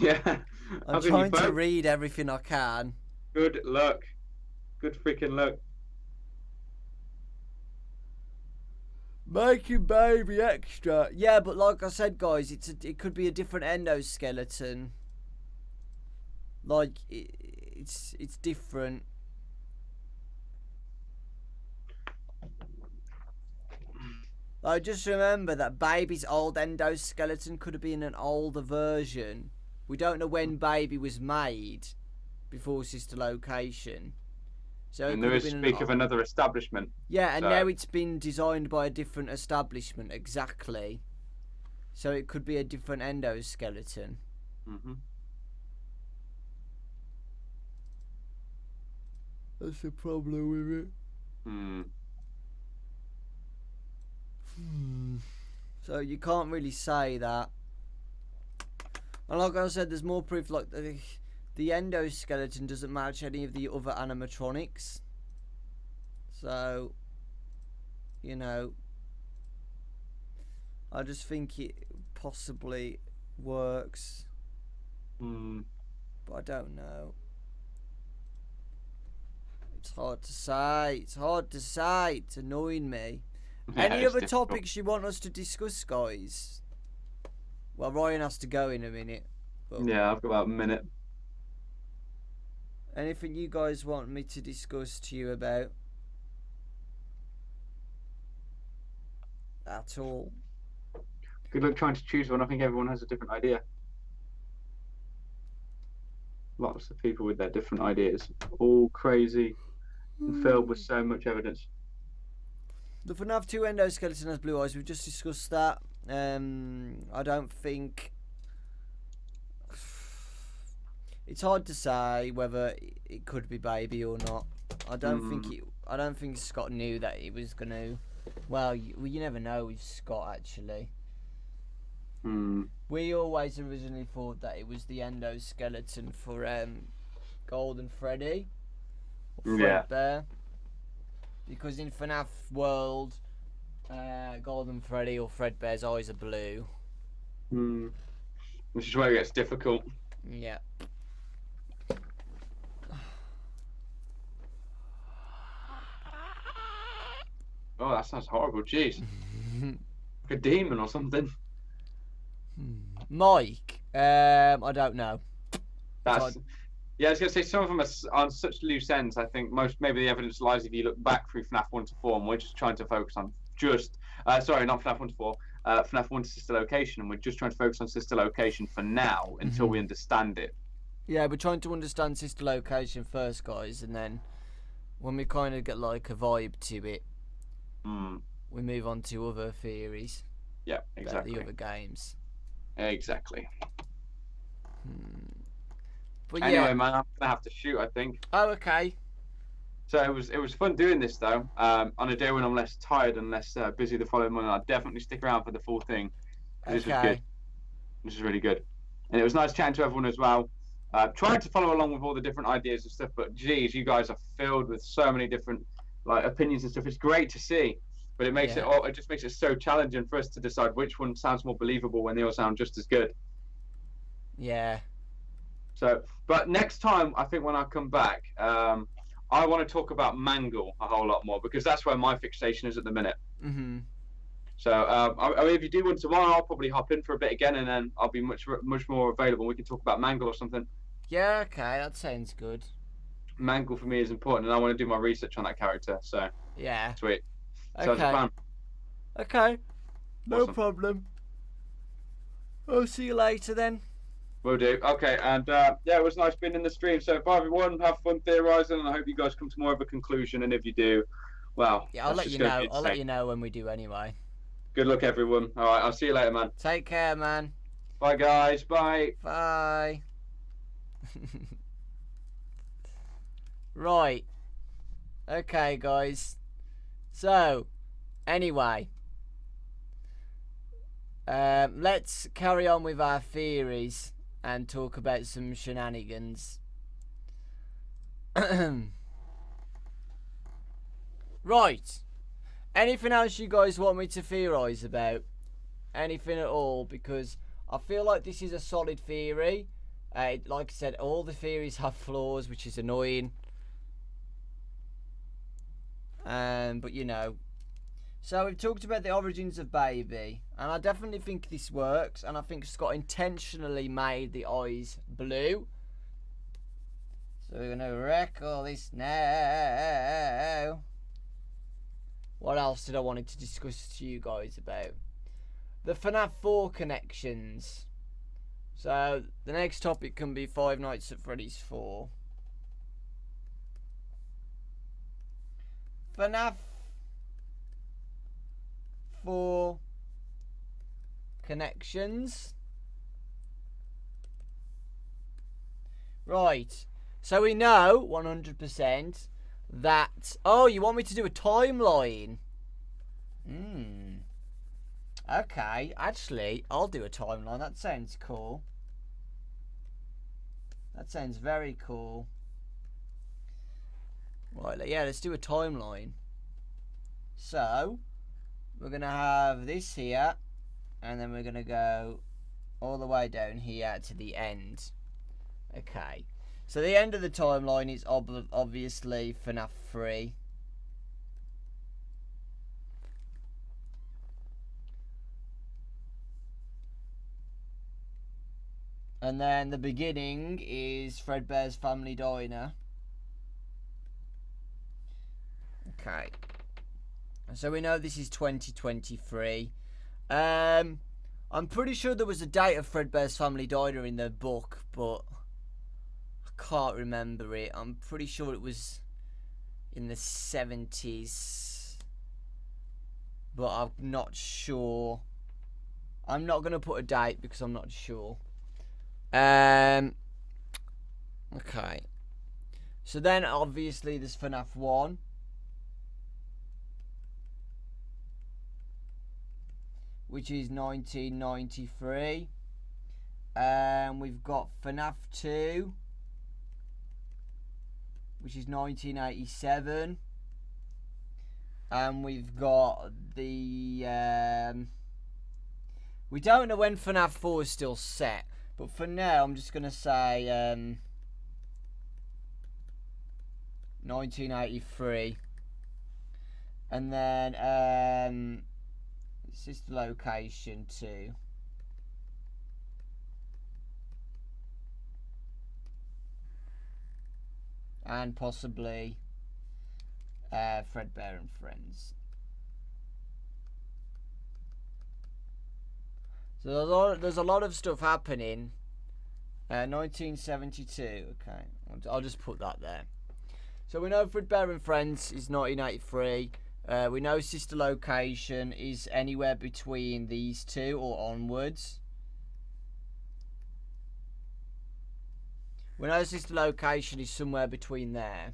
Yeah. I'm trying to read everything I can. Good luck. Good freaking luck. Making baby extra. Yeah, but like I said, guys, it could be a different endoskeleton. Like it's different. I just remember that baby's old endoskeleton could have been an older version. We don't know when baby was made before Sister Location. So and there is speak of another establishment. Yeah, and now it's been designed by a different establishment, exactly. So it could be a different endoskeleton. That's the problem with it. So you can't really say that. And like I said, there's more proof. Like the endoskeleton doesn't match any of the other animatronics. So, you know, I just think it possibly works. But I don't know. It's hard to say. It's hard to say. It's annoying me. Yeah, Any other difficult. topics you want us to discuss, guys? Well, Ryan has to go in a minute. But Yeah, I've got about a minute. anything you guys want me to discuss to you about? At all? Good luck trying to choose one. I think everyone has a different idea. Lots of people with their different ideas. All crazy and filled with so much evidence. The FNAF 2 endoskeleton has blue eyes. We've just discussed that. I don't think... It's hard to say whether it could be baby or not. I don't think Scott knew that he was going to... Well, you never know with Scott, actually. We always originally thought that it was the endoskeleton for Golden Freddy. Or Fredbear. Because in FNAF World, Golden Freddy or Fredbear's eyes are blue. Which is where it gets difficult. Yeah. Oh, that sounds horrible. Jeez. Like a demon or something. Mike, I don't know. Yeah, I was going to say some of them are on such loose ends. I think maybe the evidence lies if you look back through FNAF 1 to 4, and we're just trying to focus on sorry, not FNAF 1 to 4, FNAF 1 to Sister Location, and we're just trying to focus on Sister Location for now until we understand it. Yeah, we're trying to understand Sister Location first, guys, and then when we kind of get like a vibe to it, we move on to other theories. Yeah, exactly. About the other games. Exactly. But anyway, man, I'm gonna have to shoot, I think. Oh, okay. So it was fun doing this though. On a day when I'm less tired and less busy the following morning, I'll definitely stick around for the full thing. This was good. This is really good, and it was nice chatting to everyone as well. Trying to follow along with all the different ideas and stuff, but geez, you guys are filled with so many different opinions and stuff. It's great to see, but it makes it just makes it so challenging for us to decide which one sounds more believable when they all sound just as good. Yeah. So, but next time, I think when I come back, I want to talk about Mangle a whole lot more because that's where my fixation is at the minute. So, I mean, if you do one tomorrow, I'll probably hop in for a bit again, and then I'll be much more available. We can talk about Mangle or something. Yeah, okay, that sounds good. Mangle for me is important, and I want to do my research on that character. So Yeah. sweet. Sounds Okay. a plan. Okay. No Awesome. problem. I'll see you later then. Will do. Okay, and yeah, it was nice being in the stream. So bye everyone, have fun theorizing, and I hope you guys come to more of a conclusion. And if you do, well, Yeah, I'll that's let just you gonna know. be I'll let insane. you know when we do anyway. Good luck, everyone. All right, I'll see you later, man. Take care, man. Bye, guys. Bye. Bye. Right. Okay, guys. So, anyway. Let's carry on with our theories and talk about some shenanigans. Right. Anything else you guys want me to theorise about? Anything at all? Because I feel like this is a solid theory. Like I said, all the theories have flaws, which is annoying. But you know. So we've talked about the origins of Baby, and I definitely think this works, and I think Scott intentionally made the eyes blue. So we're gonna wreck all this now. What else did I wanted to discuss to you guys about? The FNAF 4 connections. So the next topic can be Five Nights at Freddy's 4. FNAF 4 connections. Right. So we know 100% that... Oh, you want me to do a timeline? Okay. Actually, I'll do a timeline. That sounds cool. That sounds very cool. Right, yeah, let's do a timeline. So, we're going to have this here, and then we're going to go all the way down here to the end. Okay. So the end of the timeline is obviously FNAF 3. And then the beginning is Fredbear's Family Diner. Okay. So we know this is 2023. I'm pretty sure there was a date of Fredbear's Family Diner in the book, but I can't remember it. I'm pretty sure it was in the 70s, but I'm not sure. I'm not going to put a date because I'm not sure. Okay. So then obviously there's FNAF 1. Which is 1993. We've got FNAF 2, which is 1987. And we've got the... we don't know when FNAF 4 is still set. But for now, I'm just going to say 1983. And then... sister location 2. And possibly Fredbear and Friends. So there's a lot of stuff happening. 1972. Okay, I'll just put that there. So we know Fredbear and Friends is 1983. We know sister location is anywhere between these two or onwards. We know sister location is somewhere between there.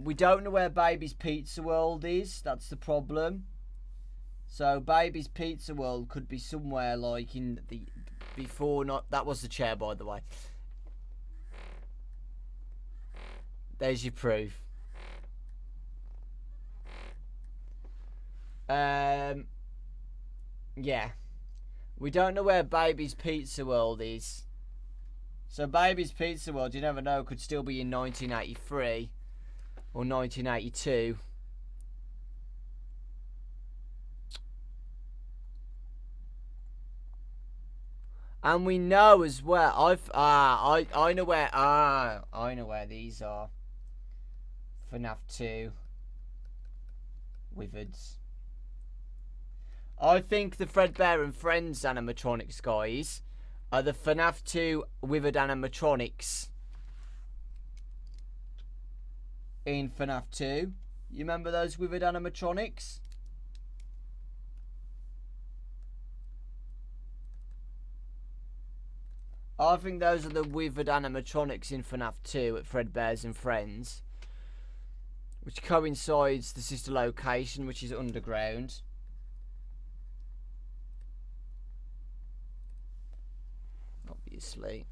We don't know where Baby's Pizza World is. That's the problem. So Baby's Pizza World could be somewhere like in the before. Not that was the chair, by the way. There's your proof. Yeah. We don't know where Baby's Pizza World is. So Baby's Pizza World, you never know, could still be in 1983 or 1982. And we know as well. I know where. I know where these are. FNAF 2. Wizards. I think the Fredbear and Friends animatronics, guys, are the FNAF 2 Withered animatronics in FNAF 2. You remember those Withered animatronics? I think those are the Withered animatronics in FNAF 2 at Fredbears and Friends, which coincides the sister location, which is underground. Obviously.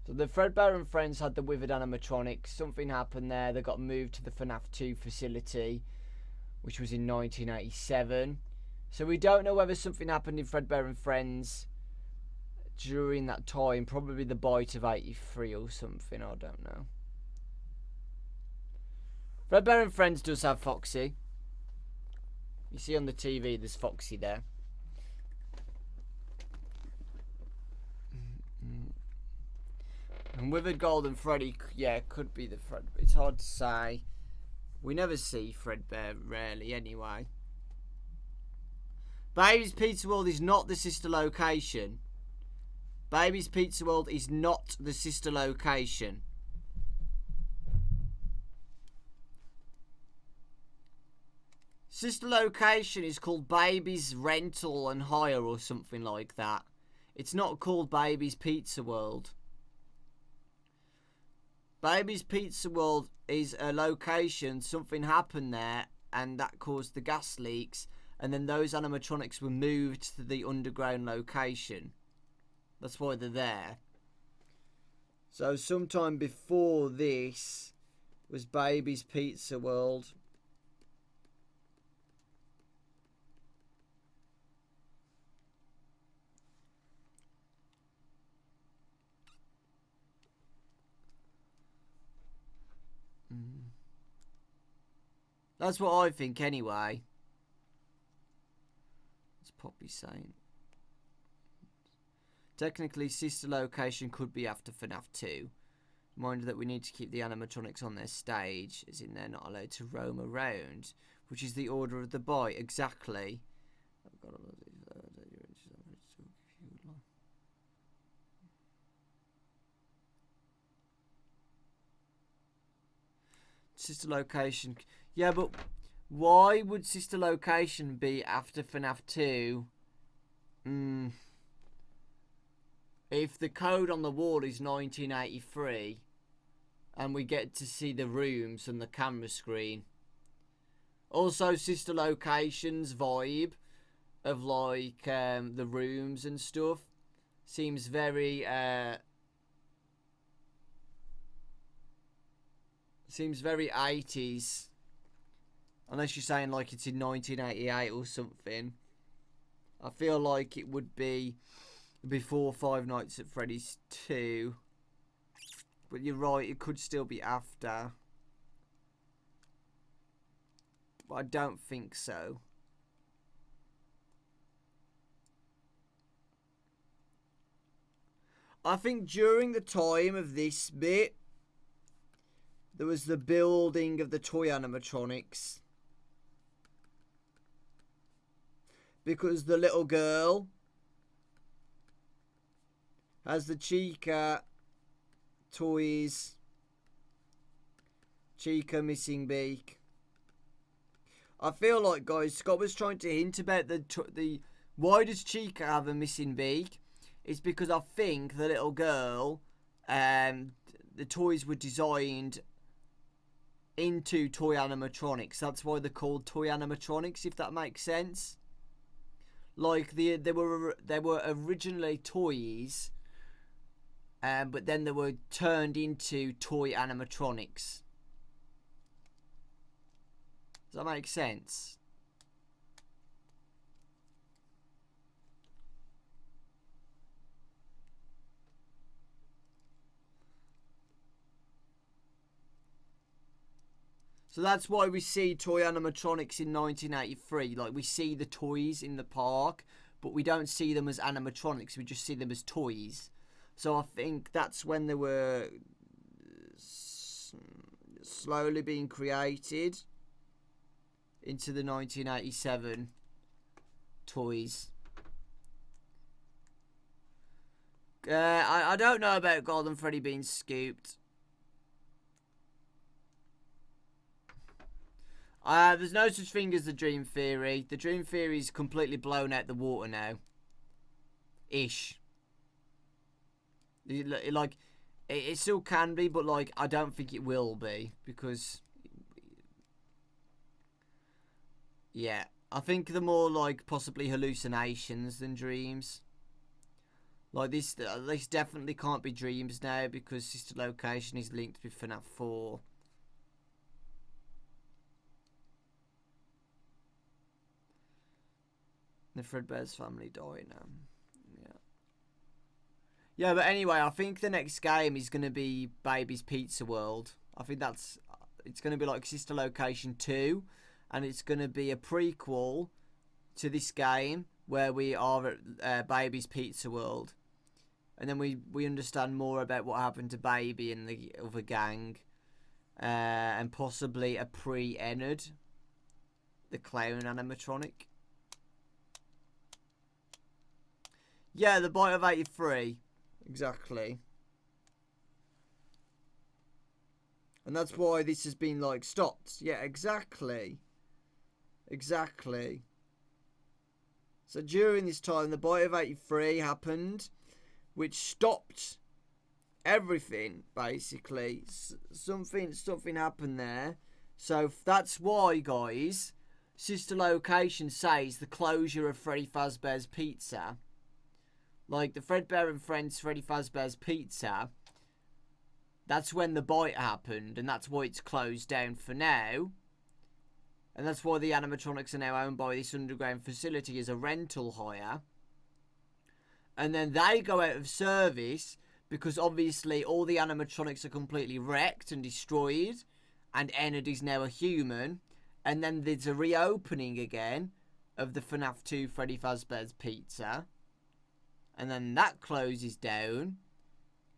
So the Fredbear and Friends had the Withered animatronics. Something happened there. They got moved to the FNAF 2 facility, which was in 1987. So we don't know whether something happened in Fredbear and Friends during that time. Probably the bite of 83 or something. I don't know. Fredbear and Friends does have Foxy. You see on the TV there's Foxy there. And Withered Golden Freddy, yeah, could be the Fred. It's hard to say. We never see Fredbear, rarely, anyway. Baby's Pizza World is not the sister location. Baby's Pizza World is not the sister location. Sister location is called Baby's Rental and Hire or something like that. It's not called Baby's Pizza World. Baby's Pizza World is a location, something happened there and that caused the gas leaks, and then those animatronics were moved to the underground location. That's why they're there. So sometime before this was Baby's Pizza World. That's what I think anyway. What's Poppy saying? Technically, sister location could be after FNAF 2. Reminder that we need to keep the animatronics on their stage, as in they're not allowed to roam around, which is the order of the boy. Exactly. I've got sister location. Yeah, but why would sister location be after FNAF 2? If the code on the wall is 1983 and we get to see the rooms and the camera screen. Also, sister location's vibe of like the rooms and stuff seems very 80s, unless you're saying like it's in 1988 or something. I feel like it would be before Five Nights at Freddy's 2, but you're right, it could still be after, but I don't think so. I think during the time of this bit there was the building of the toy animatronics, because the little girl has the Chica toys. Chica missing beak. I feel like, guys, Scott was trying to hint about the why does Chica have a missing beak? It's because I think the little girl, the toys were designed into toy animatronics. That's why they're called toy animatronics, if that makes sense. Like they were originally toys, but then they were turned into toy animatronics. Does that make sense? So that's why we see toy animatronics in 1983. Like, we see the toys in the park, but we don't see them as animatronics, we just see them as toys. So I think that's when they were slowly being created into the 1987 toys. I don't know about Golden Freddy being scooped. There's no such thing as the Dream Theory. The Dream Theory is completely blown out the water now. Ish. Like, it still can be, but like, I don't think it will be, because, yeah, I think they're more like possibly hallucinations than dreams. Like this definitely can't be dreams now, because Sister Location is linked with FNAF 4. The Fredbear's family die now. Yeah, but anyway, I think the next game is going to be Baby's Pizza World. I think it's going to be like Sister Location 2, and it's going to be a prequel to this game where we are at Baby's Pizza World. And then we understand more about what happened to Baby and the other gang. And possibly a pre-Ennard, the clown animatronic. Yeah, the Bite of 83. Exactly. And that's why this has been, like, stopped. Yeah, exactly. Exactly. So during this time, the Bite of 83 happened, which stopped everything, basically. Something happened there. So that's why, guys, Sister Location says the closure of Freddy Fazbear's Pizza. Like, the Fredbear and Friends Freddy Fazbear's Pizza, that's when the bite happened, and that's why it's closed down for now. And that's why the animatronics are now owned by this underground facility as a rental hire. And then they go out of service because obviously all the animatronics are completely wrecked and destroyed, and Ennard is now a human. And then there's a reopening again of the FNAF 2 Freddy Fazbear's Pizza. And then that closes down.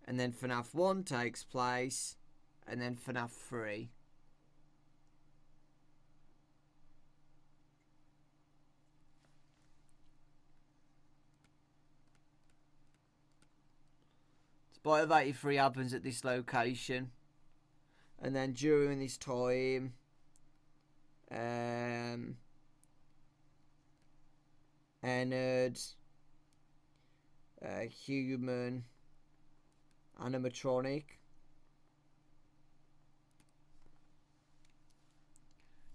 And then FNAF 1 takes place. And then FNAF 3. Bite of 83 happens at this location. And then during this time, Ennard, human, animatronic.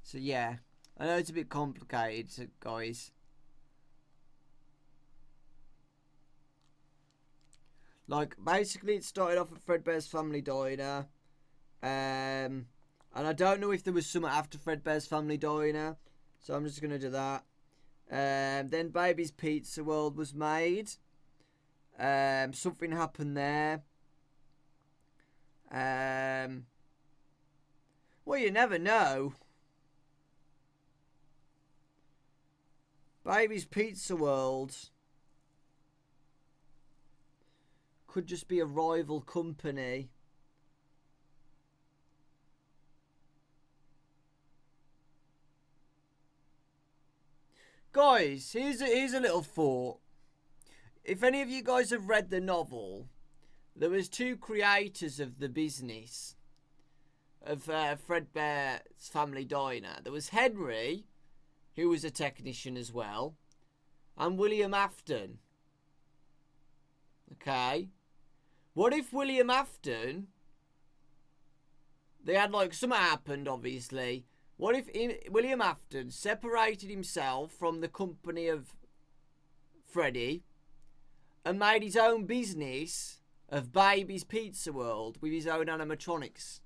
So yeah, I know it's a bit complicated, guys. Like, basically it started off at Fredbear's Family Diner. And I don't know if there was something after Fredbear's Family Diner, so I'm just going to do that. Then Baby's Pizza World was made. Something happened there. Well, you never know. Baby's Pizza World could just be a rival company. Guys, here's a little thought. If any of you guys have read the novel, there was two creators of the business of Fredbear's Family Diner. There was Henry, who was a technician as well, and William Afton. Okay. What if William Afton, they had like something happened obviously. What if William Afton separated himself from the company of Freddy and made his own business of Baby's Pizza World with his own animatronics?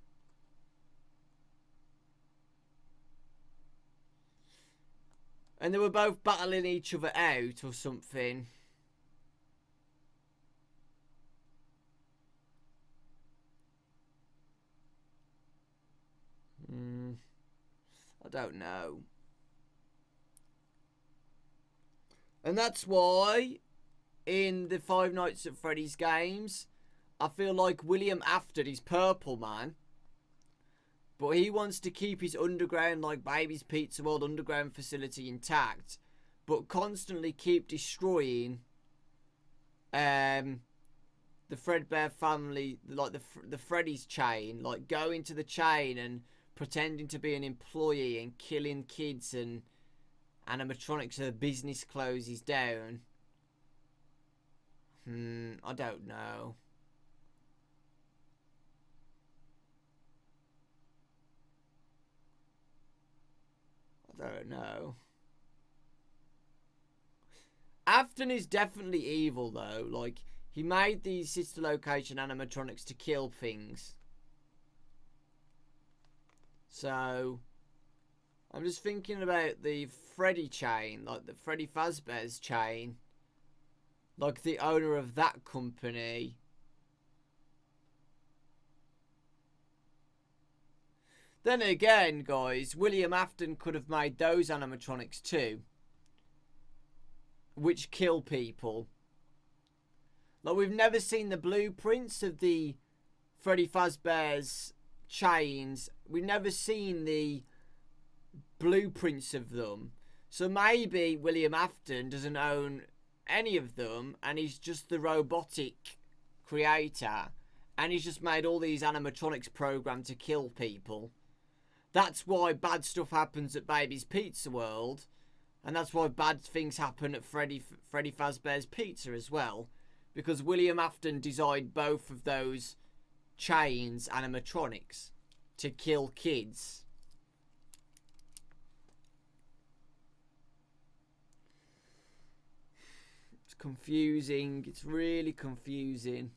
And they were both battling each other out or something. I don't know. And that's why in the Five Nights at Freddy's games, I feel like William Afton is Purple Man, but he wants to keep his underground, like Baby's Pizza World underground facility intact, but constantly keep destroying the Fredbear family, like the Freddy's chain, like going to the chain and pretending to be an employee and killing kids and animatronics so the business closes down. I don't know. I don't know. Afton is definitely evil though. Like, he made these sister location animatronics to kill things. So I'm just thinking about the Freddy chain, like the Freddy Fazbear's chain. Like the owner of that company. Then again, guys, William Afton could have made those animatronics too, which kill people. Like, we've never seen the blueprints of the Freddy Fazbear's chains. We've never seen the blueprints of them. So maybe William Afton doesn't own any of them and he's just the robotic creator and he's just made all these animatronics programmed to kill people. That's why bad stuff happens at Baby's Pizza World, and that's why bad things happen at Freddy Fazbear's Pizza as well, because William Afton designed both of those chains animatronics to kill kids. It's confusing. It's really confusing.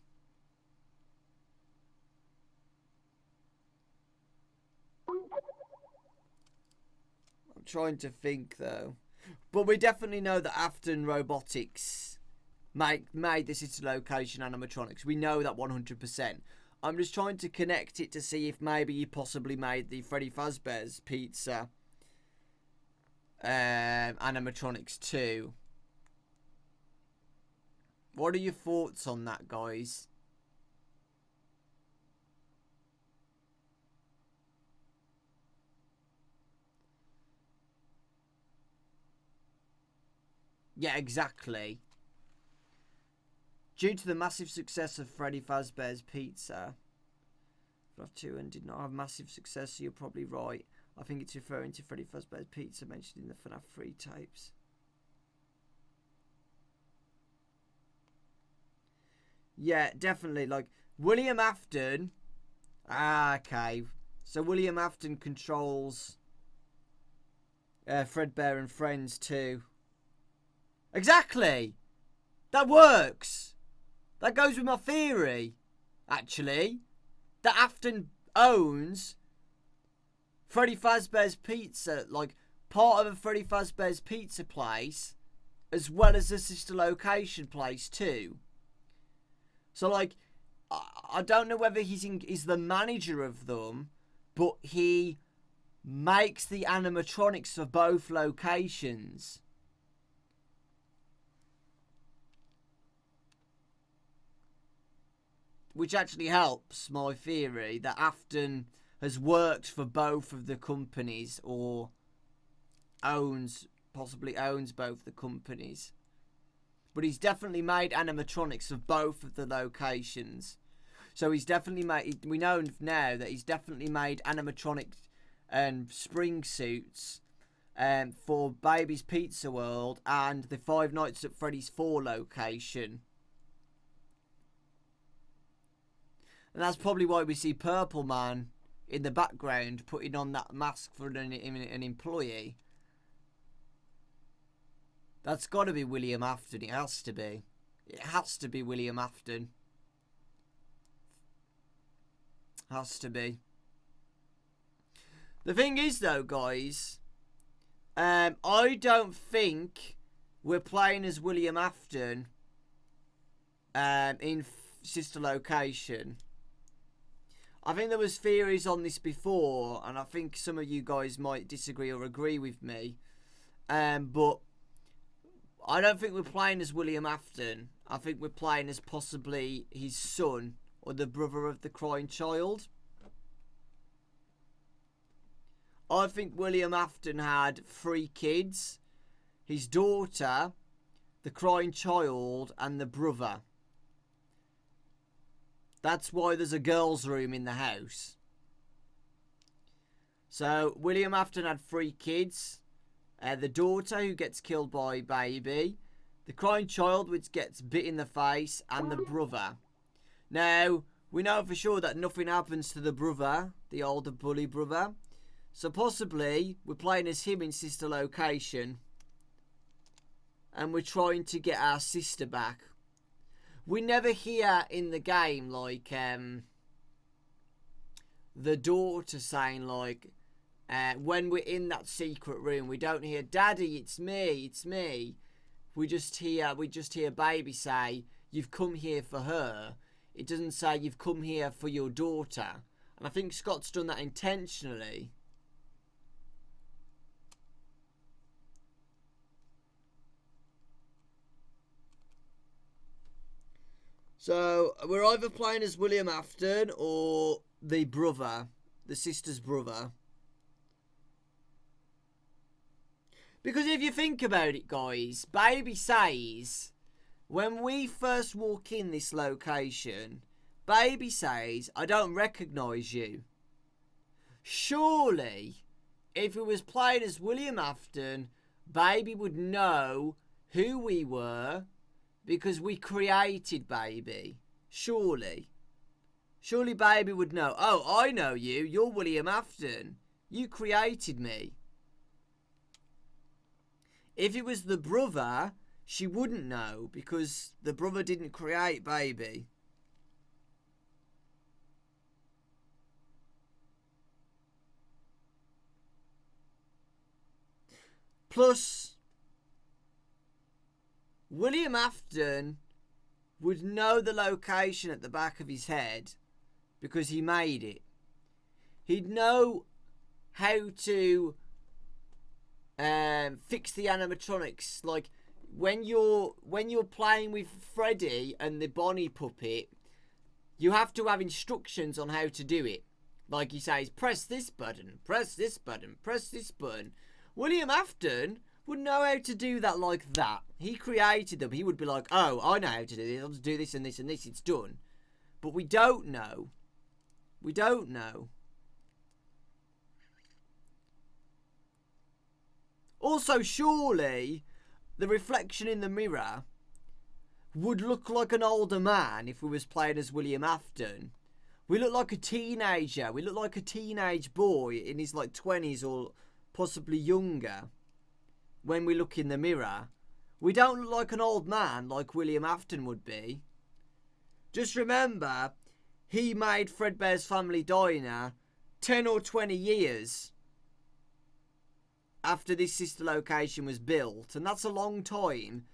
I'm trying to think though. But we definitely know that Afton Robotics made the sister location animatronics. We know that 100%. I'm just trying to connect it to see if maybe he possibly made the Freddy Fazbear's Pizza animatronics too. What are your thoughts on that, guys? Yeah, exactly. Due to the massive success of Freddy Fazbear's Pizza, FNAF 2 and did not have massive success, so you're probably right. I think it's referring to Freddy Fazbear's Pizza mentioned in the FNAF 3 tapes. Yeah, definitely. Like, William Afton. Okay. So William Afton controls Fredbear and Friends too. Exactly. That works. That goes with my theory, actually. That Afton owns Freddy Fazbear's Pizza, like part of a Freddy Fazbear's Pizza place, as well as a sister location place too. So, like, I don't know whether he's the manager of them, but he makes the animatronics for both locations. Which actually helps my theory that Afton has worked for both of the companies, or possibly owns both the companies. But he's definitely made animatronics of both of the locations. So he's definitely made, we know now that he's definitely made animatronic spring suits for Baby's Pizza World and the Five Nights at Freddy's 4 location. And that's probably why we see Purple Man in the background putting on that mask for an employee. That's got to be William Afton. It has to be. It has to be William Afton. Has to be. The thing is, though, guys, I don't think we're playing as William Afton in sister location. I think there was theories on this before, and I think some of you guys might disagree or agree with me. But I don't think we're playing as William Afton. I think we're playing as possibly his son or the brother of the crying child. I think William Afton had 3 kids. His daughter, the crying child, and the brother. That's why there's a girl's room in the house. So, William Afton had 3 kids. The daughter, who gets killed by Baby. The crying child, which gets bit in the face. And the brother. Now, we know for sure that nothing happens to the brother. The older bully brother. So, possibly, we're playing as him in sister location. And we're trying to get our sister back. We never hear in the game, like, the daughter saying, like, when we're in that secret room, we don't hear, Daddy, it's me, it's me. We just hear Baby say, you've come here for her. It doesn't say you've come here for your daughter. And I think Scott's done that intentionally. So, we're either playing as William Afton or the brother, the sister's brother. Because if you think about it, guys, Baby says, when we first walk in this location, Baby says, I don't recognise you. Surely, if it was played as William Afton, Baby would know who we were because we created Baby. Surely. Surely Baby would know, oh, I know you, you're William Afton. You created me. If it was the brother, she wouldn't know because the brother didn't create Baby. Plus, William Afton would know the location at the back of his head because he made it. He'd know how to fix the animatronics. Like when you're playing with Freddy and the Bonnie puppet, you have to have instructions on how to do it. Like he says, press this button, press this button, press this button. William Afton would know how to do that like that. He created them. He would be like, oh, I know how to do this. I'll just do this and this and this. It's done. But we don't know. We don't know. Also, surely, the reflection in the mirror would look like an older man if we was playing as William Afton. We look like a teenager. We look like a teenage boy in his like 20s or possibly younger when we look in the mirror. We don't look like an old man like William Afton would be. Just remember, he made Fredbear's Family Diner 10 or 20 years after this sister location was built, and that's a long time.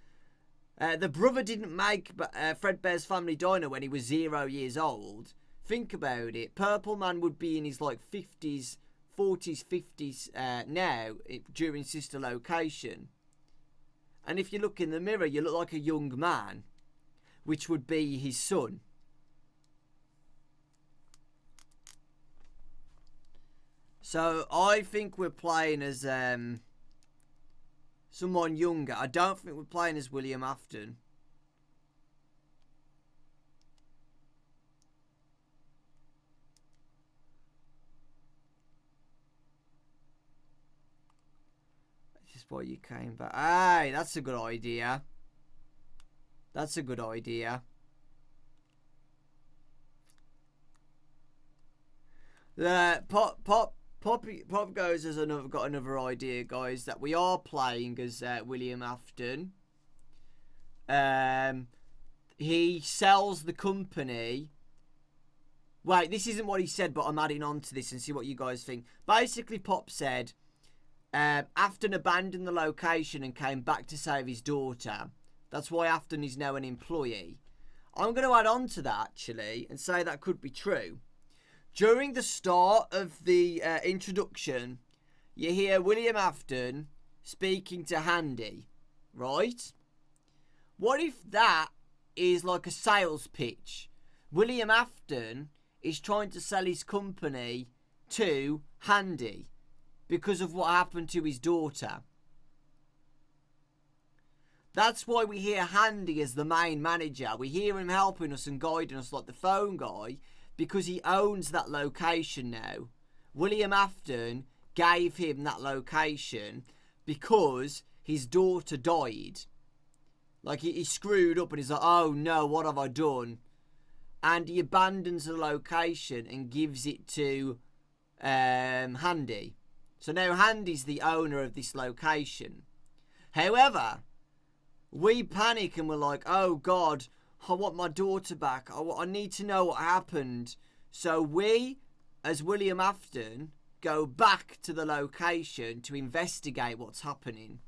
The brother didn't make Fredbear's Family Diner when he was 0 years old. Think about it. Purple Man would be in his like 50s, 40s, 50s now during sister location. And if you look in the mirror, you look like a young man, which would be his son. So I think we're playing as someone younger. I don't think we're playing as William Afton. This is why you came back. Aye, that's a good idea. That's a good idea. Pop goes has got another idea, guys, that we are playing as William Afton. He sells the company. Wait, this isn't what he said, but I'm adding on to this and see what you guys think. Basically, Pop said Afton abandoned the location and came back to save his daughter. That's why Afton is now an employee. I'm going to add on to that, actually, and say that could be true. During the start of the introduction, you hear William Afton speaking to Handy, right? What if that is like a sales pitch? William Afton is trying to sell his company to Handy because of what happened to his daughter. That's why we hear Handy as the main manager. We hear him helping us and guiding us like the phone guy because he owns that location now. William Afton gave him that location because his daughter died. Like he screwed up and he's like, oh no, what have I done? And he abandons the location and gives it to Handy. So now Handy's the owner of this location. However, we panic and we're like, oh God, I want my daughter back. I need to know what happened. So we, as William Afton, go back to the location to investigate what's happening.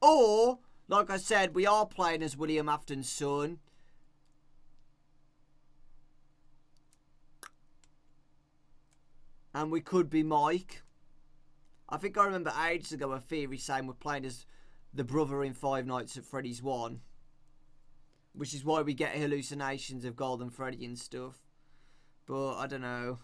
Or, like I said, we are playing as William Afton's son. And we could be Mike. I think I remember ages ago a theory saying we're playing as the brother in Five Nights at Freddy's 1. Which is why we get hallucinations of Golden Freddy and stuff. But, I don't know.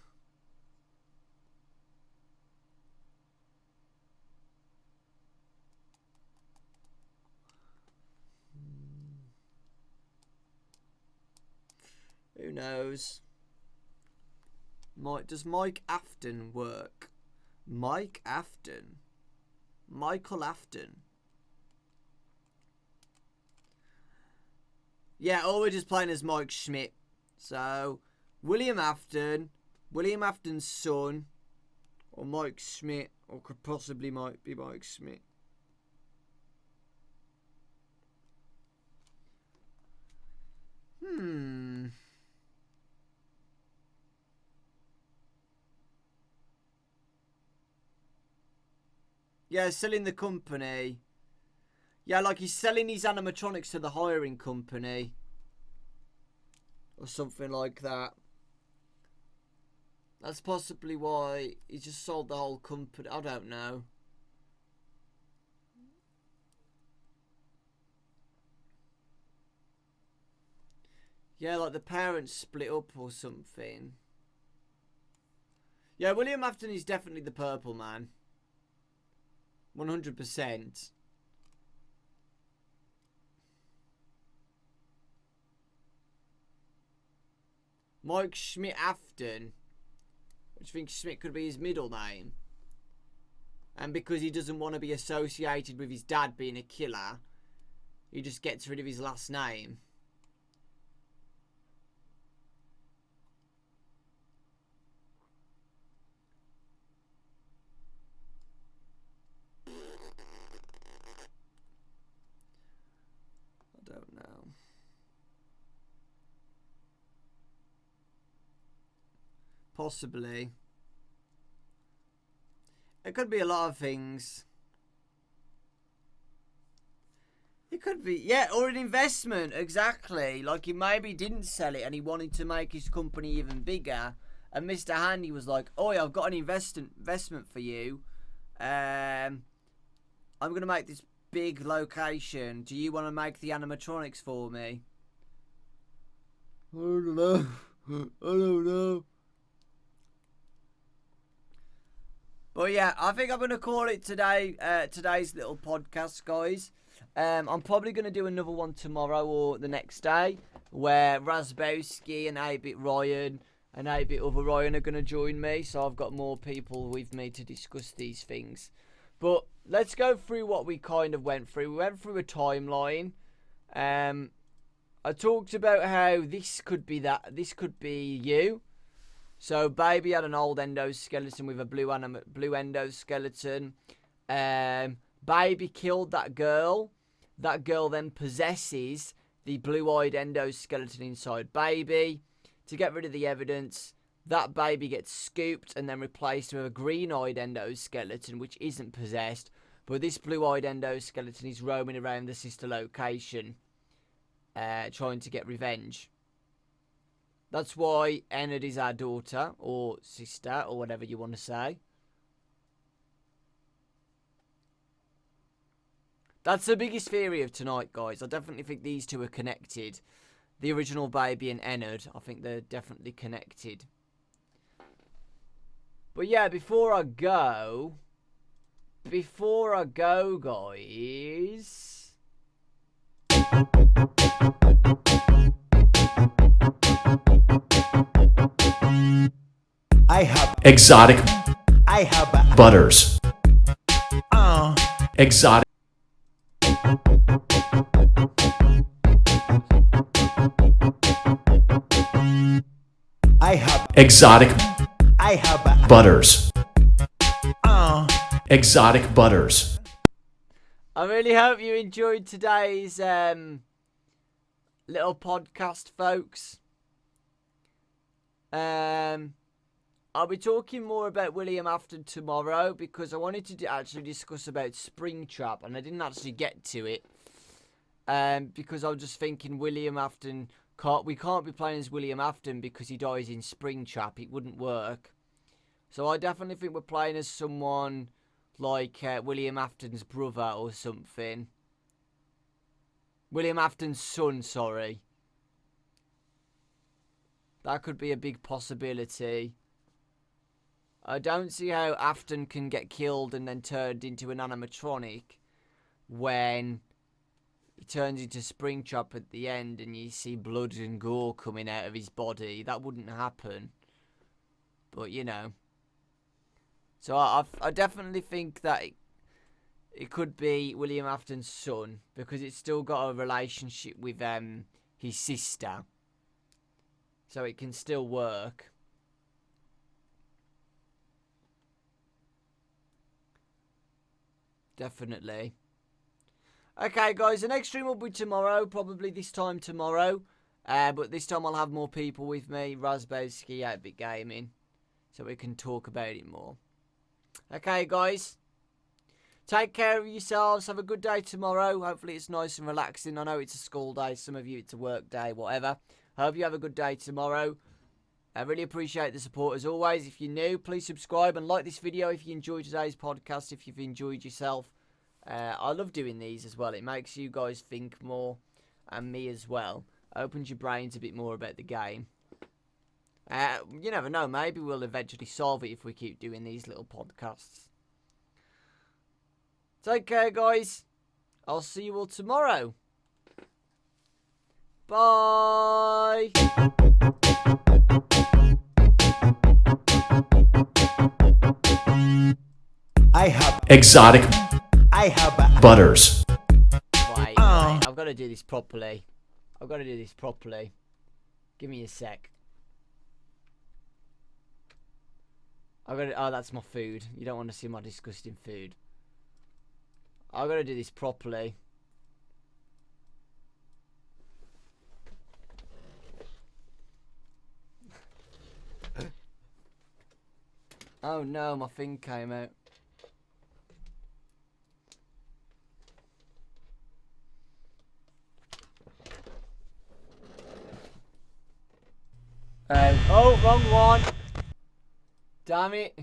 Who knows? Does Mike Afton work? Mike Afton. Michael Afton. Yeah, or we're just playing as Mike Schmidt. So, William Afton, William Afton's son, or Mike Schmidt, or could possibly might be Mike Schmidt. Yeah, selling the company. Yeah, like he's selling his animatronics to the hiring company. Or something like that. That's possibly why he just sold the whole company. I don't know. Yeah, like the parents split up or something. Yeah, William Afton is definitely the purple man. 100%. Mike Schmidt Afton. Which I think Schmidt could be his middle name. And because he doesn't want to be associated with his dad being a killer, he just gets rid of his last name. Don't know. Possibly. It could be a lot of things. It could be, yeah, or an investment, exactly. Like he maybe didn't sell it and he wanted to make his company even bigger. And Mr. Handy was like, "Oh, I've got an investment for you. I'm going to make this big location. Do you want to make the animatronics for me?" I don't know. I don't know. But yeah, I think I'm going to call it today. Today's little podcast, guys. I'm probably going to do another one tomorrow or the next day, where Razbowski and 8-Bit Ryan and 8-Bit Other Ryan are going to join me. So I've got more people with me to discuss these things. But let's go through what we kind of went through. We went through a timeline. I talked about how this could be that. This could be you. So Baby had an old endoskeleton with a blue endoskeleton. Baby killed that girl. That girl then possesses the blue-eyed endoskeleton inside Baby. To get rid of the evidence, that Baby gets scooped and then replaced with a green-eyed endoskeleton, which isn't possessed. But this blue-eyed endoskeleton is roaming around the sister location. trying to get revenge. That's why Enid is our daughter, or sister, or whatever you want to say. That's the biggest theory of tonight, guys. I definitely think these two are connected. The original baby and Enid, I think they're definitely connected. But yeah, before I go, guys. I have Exotic I have butters. Exotic I have exotic I have butters. Exotic butters. I really hope you enjoyed today's little podcast, folks. I'll be talking more about William Afton tomorrow because I wanted to actually discuss about Springtrap and I didn't actually get to it. Because I was just thinking William Afton we can't be playing as William Afton because he dies in Springtrap. It wouldn't work. So I definitely think we're playing as someone like William Afton's brother or something. William Afton's son, sorry. That could be a big possibility. I don't see how Afton can get killed and then turned into an animatronic when he turns into Springtrap at the end and you see blood and gore coming out of his body. That wouldn't happen. But, you know. So I definitely think that it could be William Afton's son because it's still got a relationship with his sister. So it can still work. Definitely. Okay, guys, the next stream will be tomorrow, probably this time tomorrow. But this time I'll have more people with me, Razbowski, 8-Bit Gaming, so we can talk about it more. Okay, guys, take care of yourselves. Have a good day tomorrow. Hopefully it's nice and relaxing. I know it's a school day, some of you it's a work day, whatever. I hope you have a good day tomorrow. I really appreciate the support as always. If you're new, please subscribe and like this video if you enjoyed today's podcast, if you've enjoyed yourself. I love doing these as well. It makes you guys think more, and me as well. Opens your brains a bit more about the game. You never know. Maybe we'll eventually solve it if we keep doing these little podcasts. Take care, guys. I'll see you all tomorrow. Bye. I have Exotic I have butters. Wait, I've got to do this properly. Give me a sec. Oh, that's my food. You don't want to see my disgusting food. I've got to do this properly. Oh no, my thing came out. Oh, wrong one. Damn it.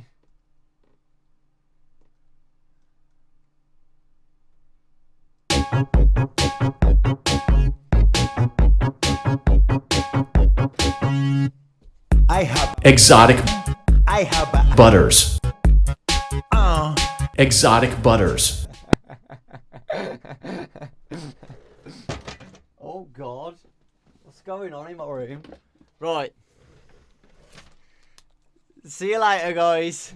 I have Exotic I have butters. Exotic butters. Oh God. What's going on in my room? Right. See you later, guys.